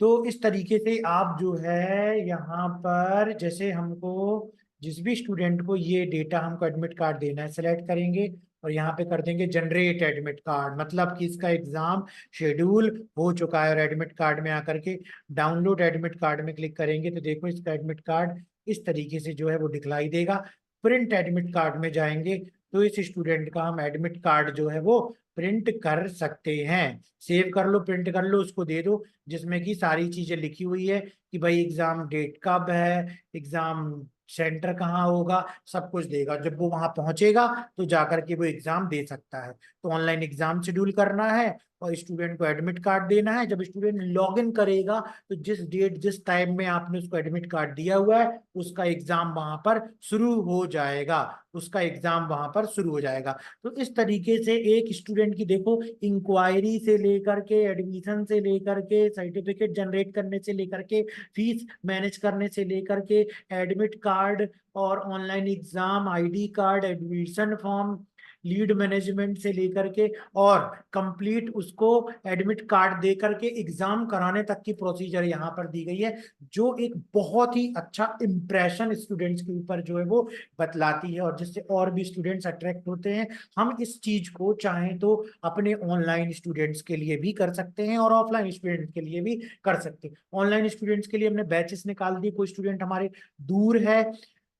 तो इस तरीके से आप जो है यहाँ पर जैसे हमको जिस भी स्टूडेंट को ये डेटा हमको एडमिट कार्ड देना है सेलेक्ट करेंगे, और यहाँ पे कर देंगे जनरेट एडमिट कार्ड, मतलब कि इसका एग्जाम शेड्यूल हो चुका है। और एडमिट कार्ड में आकर के डाउनलोड एडमिट कार्ड में क्लिक करेंगे तो देखो इसका एडमिट कार्ड इस तरीके से जो है वो दिखलाई देगा। प्रिंट एडमिट कार्ड में जाएंगे तो इस स्टूडेंट का हम एडमिट कार्ड जो है वो प्रिंट कर सकते हैं। सेव कर लो, प्रिंट कर लो, उसको दे दो, जिसमें कि सारी चीजें लिखी हुई है कि भाई एग्जाम डेट कब है, एग्जाम सेंटर कहाँ होगा, सब कुछ देगा। जब वो वहां पहुंचेगा तो जाकर के वो एग्जाम दे सकता है। तो ऑनलाइन एग्जाम शेड्यूल करना है और स्टूडेंट को एडमिट कार्ड देना है। जब स्टूडेंट लॉग इन करेगा तो जिस डेट जिस टाइम में आपने उसको एडमिट कार्ड दिया हुआ है उसका एग्जाम वहां पर शुरू हो जाएगा, उसका एग्जाम वहां पर शुरू हो जाएगा। तो इस तरीके से एक स्टूडेंट की देखो इंक्वायरी से लेकर के एडमिशन से लेकर के सर्टिफिकेट जनरेट करने से लेकर के फीस मैनेज करने से लेकर के एडमिट कार्ड और online exam ID card admission form lead management से लेकर के और कंप्लीट उसको एडमिट कार्ड दे करके एग्जाम कराने तक की प्रोसीजर यहाँ पर दी गई है, जो एक बहुत ही अच्छा इंप्रेशन स्टूडेंट्स के ऊपर जो है वो बतलाती है, और जिससे और भी स्टूडेंट्स अट्रैक्ट होते हैं। हम इस चीज को चाहें तो अपने ऑनलाइन स्टूडेंट्स के लिए भी कर सकते हैं और ऑफलाइन स्टूडेंट्स के लिए भी कर सकते हैं। ऑनलाइन स्टूडेंट्स के लिए हमने बैचेस निकाल दिए, कोई स्टूडेंट हमारे दूर है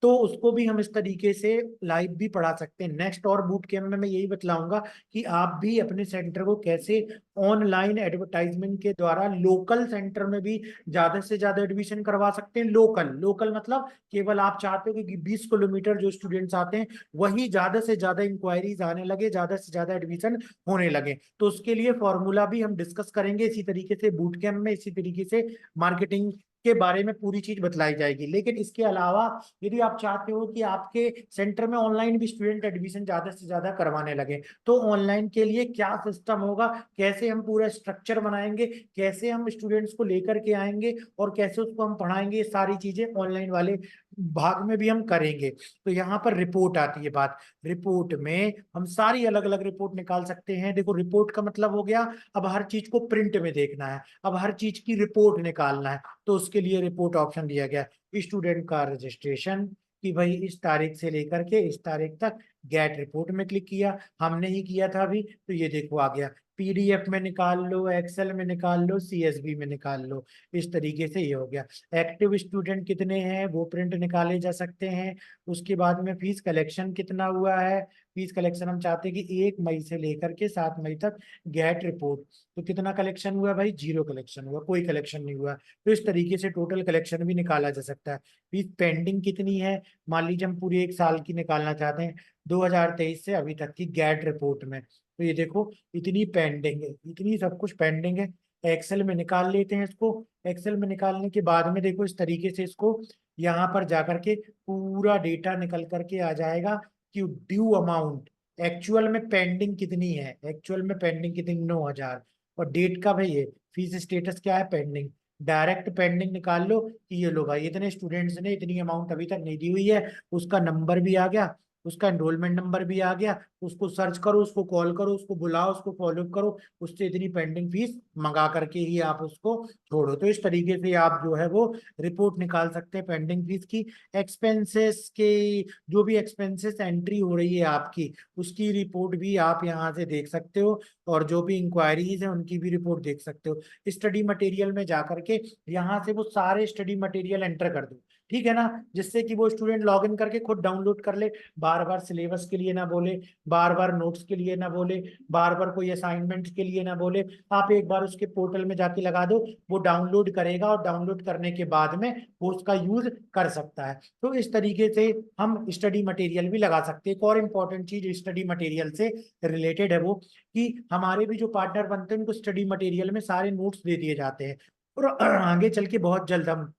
तो उसको भी हम इस तरीके से लाइव भी पढ़ा सकते हैं। नेक्स्ट और बूट कैंप में मैं यही बतलाऊंगा कि आप भी अपने सेंटर को कैसे ऑनलाइन एडवर्टाइजमेंट के द्वारा लोकल सेंटर में भी ज्यादा से ज्यादा एडमिशन करवा सकते हैं। लोकल लोकल मतलब केवल आप चाहते हो कि 20 किलोमीटर जो स्टूडेंट्स आते हैं वही ज्यादा से ज्यादा इंक्वायरीज आने लगे, ज्यादा से ज्यादा एडमिशन होने लगे। तो उसके लिए फॉर्मूला भी हम डिस्कस करेंगे इसी तरीके से बूट कैंप में, इसी तरीके से मार्केटिंग के बारे में पूरी चीज बतलाई जाएगी। लेकिन इसके अलावा यदि आप चाहते हो कि आपके सेंटर में ऑनलाइन भी स्टूडेंट एडमिशन ज्यादा से ज्यादा करवाने लगे तो ऑनलाइन के लिए क्या सिस्टम होगा, कैसे हम पूरा स्ट्रक्चर बनाएंगे, कैसे हम स्टूडेंट्स को लेकर के आएंगे और कैसे उसको हम पढ़ाएंगे, ये सारी चीजें ऑनलाइन वाले भाग में भी हम करेंगे। तो यहाँ पर रिपोर्ट आती है बात। रिपोर्ट में हम सारी अलग अलग रिपोर्ट निकाल सकते हैं। देखो रिपोर्ट का मतलब हो गया, अब हर चीज को प्रिंट में देखना है, अब हर चीज की रिपोर्ट निकालना है, तो उसके लिए रिपोर्ट ऑप्शन दिया गया। स्टूडेंट का रजिस्ट्रेशन, कि भाई इस तारीख से लेकर के इस तारीख तक, गेट रिपोर्ट में क्लिक किया, हमने ही किया था अभी, तो ये देखो आ गया। पीडीएफ में निकाल लो, एक्सेल में निकाल लो, सीएसवी में निकाल लो। इस तरीके से ये हो गया। एक्टिव स्टूडेंट कितने हैं वो प्रिंट निकाले जा सकते हैं। उसके बाद में फीस कलेक्शन कितना हुआ है, फीस कलेक्शन हम चाहते हैं कि 1 मई से लेकर के 7 मई तक। गेट रिपोर्ट, तो कितना कलेक्शन हुआ भाई, 0 कलेक्शन हुआ, कोई कलेक्शन नहीं हुआ। तो इस तरीके से टोटल कलेक्शन भी निकाला जा सकता है। फीस पेंडिंग कितनी है, मान लीजिए हम पूरी 1 साल की निकालना चाहते हैं, 2023 से अभी तक की गेट रिपोर्ट में, तो ये देखो इतनी पेंडिंग है, इतनी सब कुछ पेंडिंग है। एक्सेल में निकाल लेते हैं इसको। एक्सेल में निकालने के बाद में देखो इस तरीके से इसको यहाँ पर जाकर के पूरा डेटा निकल करके आ जाएगा कि ड्यू अमाउंट एक्चुअल में पेंडिंग कितनी है, एक्चुअल में पेंडिंग कितनी, 9,000। और डेट का भाई ये फीस स्टेटस क्या है, पेंडिंग। डायरेक्ट पेंडिंग निकाल लो कि ये लो भाई इतने स्टूडेंट्स ने इतनी अमाउंट अभी तक नहीं दी हुई है, उसका नंबर भी आ गया, उसका एनरोलमेंट नंबर भी आ गया, उसको सर्च करो, उसको कॉल करो, उसको बुलाओ, उसको फॉलो करो, उससे इतनी पेंडिंग फीस मंगा करके ही आप उसको छोड़ो। तो इस तरीके से आप जो है वो रिपोर्ट निकाल सकते हैं पेंडिंग फीस की। एक्सपेंसेस के, जो भी एक्सपेंसेस एंट्री हो रही है आपकी, उसकी रिपोर्ट भी आप यहाँ से देख सकते हो, और जो भी इंक्वायरीज है उनकी भी रिपोर्ट देख सकते हो। स्टडी मटेरियल में जाकर के यहाँ से वो सारे स्टडी मटेरियल एंटर कर दो, ठीक है ना, जिससे कि वो स्टूडेंट लॉग इन करके खुद डाउनलोड कर ले, बार बार सिलेबस के लिए ना बोले, बार बार नोट्स के लिए ना बोले, बार बार कोई असाइनमेंट के लिए ना बोले। आप एक बार उसके पोर्टल में जाके लगा दो, वो डाउनलोड करेगा, और डाउनलोड करने के बाद में वो उसका यूज कर सकता है। तो इस तरीके से हम स्टडी मटेरियल भी लगा सकते हैं। एक और इम्पोर्टेंट चीज स्टडी मटेरियल से रिलेटेड है वो, कि हमारे भी जो पार्टनर बनते हैं उनको स्टडी मटेरियल में सारे नोट्स दे दिए जाते हैं। और आगे चल के बहुत जल्द हम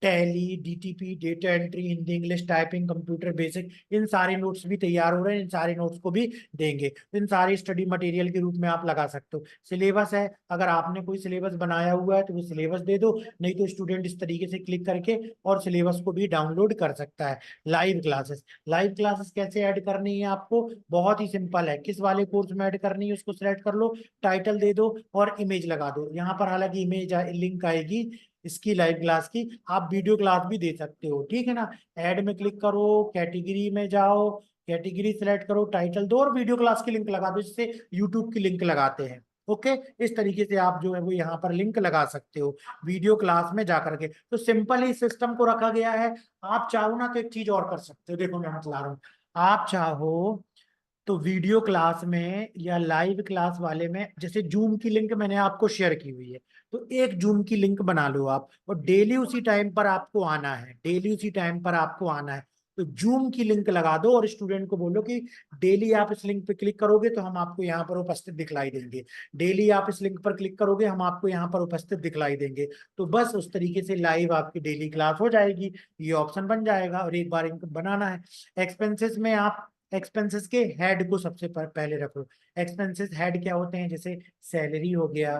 Tally, DTP, data entry, Hindi English typing, computer basic, इन सारे नोट्स भी तैयार हो रहे हैं, इन सारे नोट्स को भी देंगे। तो इन सारे स्टडी मटेरियल के रूप में आप लगा सकते हो। सिलेबस है, अगर आपने कोई सिलेबस बनाया हुआ है तो वो सिलेबस दे दो, नहीं तो स्टूडेंट इस तरीके से क्लिक करके और सिलेबस को भी डाउनलोड कर सकता है। लाइव क्लासेस, लाइव क्लासेस कैसे ऐड करनी है आपको, बहुत ही सिंपल है। किस वाले कोर्स में ऐड करनी है उसको सिलेक्ट कर लो, टाइटल दे दो और इमेज लगा दो। यहाँ पर हालांकि इमेज लिंक आएगी इसकी लाइव क्लास की, आप वीडियो क्लास भी दे सकते हो, ठीक है ना। ऐड में क्लिक करो, कैटेगरी में जाओ, कैटेगरी सिलेक्ट करो, टाइटल दो और वीडियो क्लास की लिंक लगा दो, जिससे यूट्यूब की लिंक लगाते हैं। ओके, इस तरीके से आप जो है वो यहाँ पर लिंक लगा सकते हो वीडियो क्लास में जाकर के। तो सिंपल ही सिस्टम को रखा गया है। आप चाहो ना तो एक चीज और कर सकते हो, देखो मैं बतला रहा हूँ। आप चाहो तो वीडियो क्लास में या लाइव क्लास वाले में, जैसे जूम की लिंक मैंने आपको शेयर की हुई है, तो एक जूम की लिंक बना लो आप, और डेली उसी टाइम पर आपको आना है, डेली उसी टाइम पर आपको आना है। तो जूम की लिंक लगा दो और स्टूडेंट को बोलो कि डेली आप इस लिंक पे क्लिक करोगे तो हम आपको यहाँ पर उपस्थित दिखलाई देंगे, डेली आप इस लिंक पर क्लिक करोगे हम आपको यहाँ पर उपस्थित दिखलाई देंगे। तो बस उस तरीके से लाइव आपकी डेली क्लास हो जाएगी। ये ऑप्शन बन जाएगा, और एक बार इनको बनाना है। एक्सपेंसेस में आप एक्सपेंसेस के हेड को सबसे पहले रखो। एक्सपेंसेस हेड क्या होते हैं, जैसे सैलरी हो गया,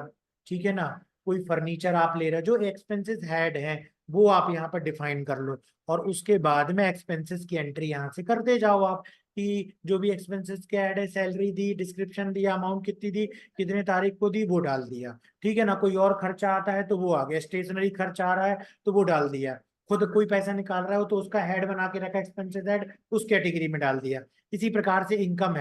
ठीक है ना, कोई फर्नीचर आप ले रहे हो, जो एक्सपेंसेस हेड है वो आप यहाँ पर डिफाइन कर लो। और उसके बाद में एक्सपेंसेस की एंट्री यहाँ से करते जाओ आप, कि जो भी एक्सपेंसेस के ऐड है, सैलरी दी, डिस्क्रिप्शन दिया, अमाउंट कितनी दी, कितने तारीख को दी, वो डाल दिया, ठीक है ना। कोई और खर्चा आता है तो वो आ गया, स्टेशनरी खर्च आ रहा है तो वो डाल दिया, खुद कोई पैसा निकाल रहा हो तो उसका हेड बना के रखा, एक्सपेंसेस हेड, उस कैटेगरी में डाल दिया। इसी प्रकार से इनकम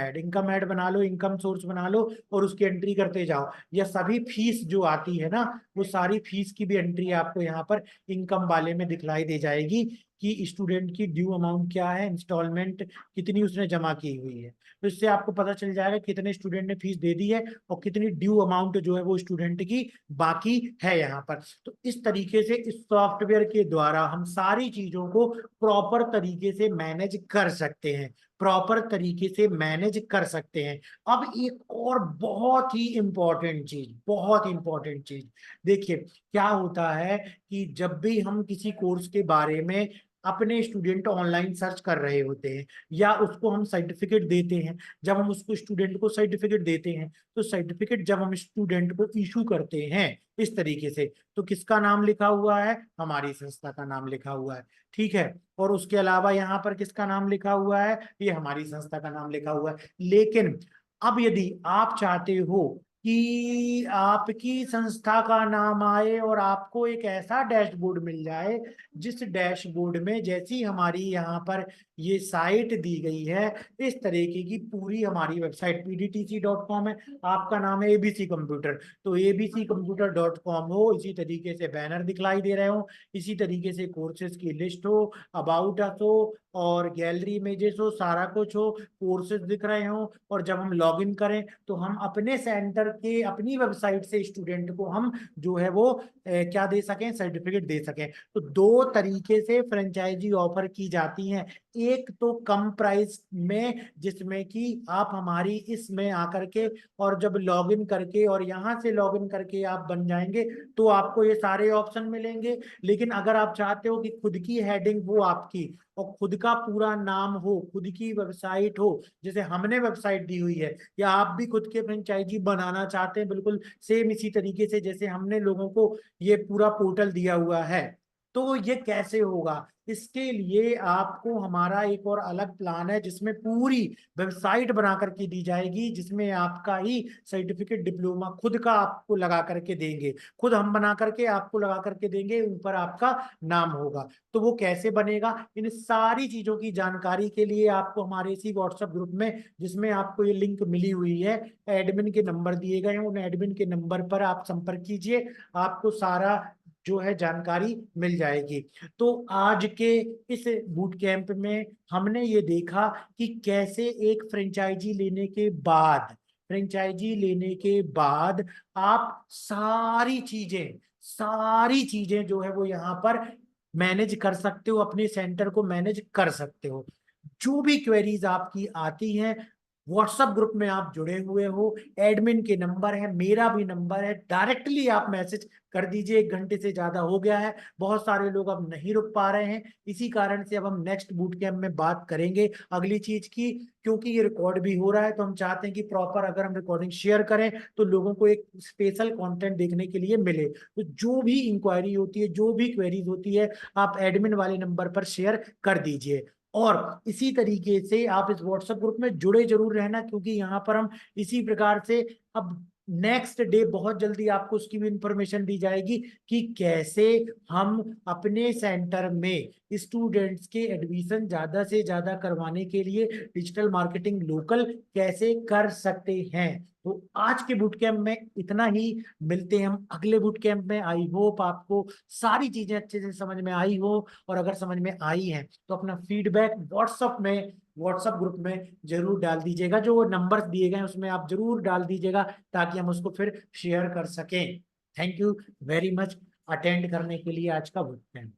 हेड बना लो, इनकम सोर्स बना लो और उसकी एंट्री करते जाओ। या सभी फीस जो आती है ना, वो सारी फीस की भी एंट्री आपको यहाँ पर इनकम वाले में दिखलाई दे जाएगी, कि स्टूडेंट की ड्यू अमाउंट क्या है, इंस्टॉलमेंट कितनी उसने जमा की हुई है। तो इससे आपको पता चल जाएगा कितने स्टूडेंट ने फीस दे दी है और कितनी ड्यू अमाउंट जो है वो स्टूडेंट की बाकी है यहाँ पर। तो इस तरीके से इस सॉफ्टवेयर के द्वारा हम सारी चीजों को प्रॉपर तरीके से मैनेज कर सकते हैं, प्रॉपर तरीके से मैनेज कर सकते हैं। अब एक और बहुत ही इंपॉर्टेंट चीज, बहुत इंपॉर्टेंट चीज, देखिए क्या होता है कि जब भी हम किसी कोर्स के बारे में अपने स्टूडेंट ऑनलाइन सर्च कर रहे होते हैं या उसको हम सर्टिफिकेट देते हैं। जब हम उसको स्टूडेंट को सर्टिफिकेट देते हैं तो सर्टिफिकेट जब हम स्टूडेंट को इशू करते हैं इस तरीके से, तो किसका नाम लिखा हुआ है? हमारी संस्था का नाम लिखा हुआ है। ठीक है, और उसके अलावा यहाँ पर किसका नाम लिखा हुआ है? ये हमारी संस्था का नाम लिखा हुआ है। लेकिन अब यदि आप चाहते हो कि आपकी संस्था का नाम आए और आपको एक ऐसा डैशबोर्ड मिल जाए जिस डैशबोर्ड में जैसी हमारी यहाँ पर ये साइट दी गई है इस तरीके की पूरी हमारी वेबसाइट pdtc.com है, आपका नाम है एबीसी कंप्यूटर, तो abccomputer.com हो, इसी तरीके से बैनर दिखलाई दे रहे हो, इसी तरीके से कोर्सेज की लिस्ट हो, अबाउट अस हो और गैलरी इमेजेस हो, सारा कुछ हो, कोर्सेज दिख रहे हो, और जब हम लॉगिन करें तो हम अपने सेंटर के अपनी वेबसाइट से स्टूडेंट को हम जो है वो क्या दे सकें? सर्टिफिकेट दे सकें। तो दो तरीके से फ्रेंचाइजी ऑफर की जाती हैं। एक तो कम प्राइस में जिसमें कि आप हमारी इसमें आकर के और जब लॉगिन करके और यहाँ से लॉगिन करके आप बन जाएंगे तो आपको ये सारे ऑप्शन मिलेंगे। लेकिन अगर आप चाहते हो कि खुद की हेडिंग हो आपकी और खुद का पूरा नाम हो, खुद की वेबसाइट हो, जैसे हमने वेबसाइट दी हुई है, या आप भी खुद के फ्रेंचाइजी बनाना चाहते हैं बिल्कुल सेम इसी तरीके से जैसे हमने लोगों को ये पूरा पोर्टल दिया हुआ है, तो ये कैसे होगा? इसके लिए आपको हमारा एक और अलग प्लान है जिसमें पूरी वेबसाइट बना करके दी जाएगी, जिसमें आपका ही सर्टिफिकेट डिप्लोमा खुद का आपको लगा करके देंगे, खुद हम बना करके आपको लगा करके देंगे, ऊपर आपका नाम होगा। तो वो कैसे बनेगा? इन सारी चीजों की जानकारी के लिए आपको हमारे इसी व्हाट्सएप ग्रुप में, जिसमें आपको ये लिंक मिली हुई है, एडमिन के नंबर दिए गए हैं, उन एडमिन के नंबर पर आप संपर्क कीजिए, आपको सारा जो है जानकारी मिल जाएगी। तो आज के इस बूट कैंप में हमने ये देखा कि कैसे एक फ्रेंचाइजी लेने के बाद आप सारी चीजें जो है वो यहाँ पर मैनेज कर सकते हो, अपने सेंटर को मैनेज कर सकते हो। जो भी क्वेरीज आपकी आती हैं, व्हाट्सएप ग्रुप में आप जुड़े हुए हो, एडमिन के नंबर है, मेरा भी नंबर है, डायरेक्टली आप मैसेज कर दीजिए। 1 घंटे से ज्यादा हो गया है, बहुत सारे लोग अब नहीं रुक पा रहे हैं, इसी कारण से अब हम नेक्स्ट बूट कैंप में बात करेंगे अगली चीज की। क्योंकि ये रिकॉर्ड भी हो रहा है तो हम चाहते हैं कि प्रॉपर अगर हम रिकॉर्डिंग शेयर करें तो लोगों को एक स्पेशल कंटेंट देखने के लिए मिले। तो जो भी इंक्वायरी होती है, जो भी क्वेरीज होती है, आप एडमिन वाले नंबर पर शेयर कर दीजिए। और इसी तरीके से आप इस व्हाट्सएप ग्रुप में जुड़े जरूर रहना, क्योंकि यहाँ पर हम इसी प्रकार से अब नेक्स्ट डे बहुत जल्दी आपको उसकी भी इंफॉर्मेशन दी जाएगी कि कैसे हम अपने सेंटर में स्टूडेंट्स के एडमिशन ज्यादा से ज्यादा करवाने के लिए डिजिटल मार्केटिंग लोकल कैसे कर सकते हैं। तो आज के बूट कैंप में इतना ही, मिलते हैं हम अगले बूट कैंप में। आई होप आपको सारी चीजें अच्छे से समझ में आई हो, और अगर समझ में आई हैं तो अपना फीडबैक व्हाट्सएप ग्रुप में जरूर डाल दीजिएगा, जो नंबर्स दिए गए हैं उसमें आप जरूर डाल दीजिएगा ताकि हम उसको फिर शेयर कर सकें। Thank you very much attend करने के लिए आज का बूट कैंप।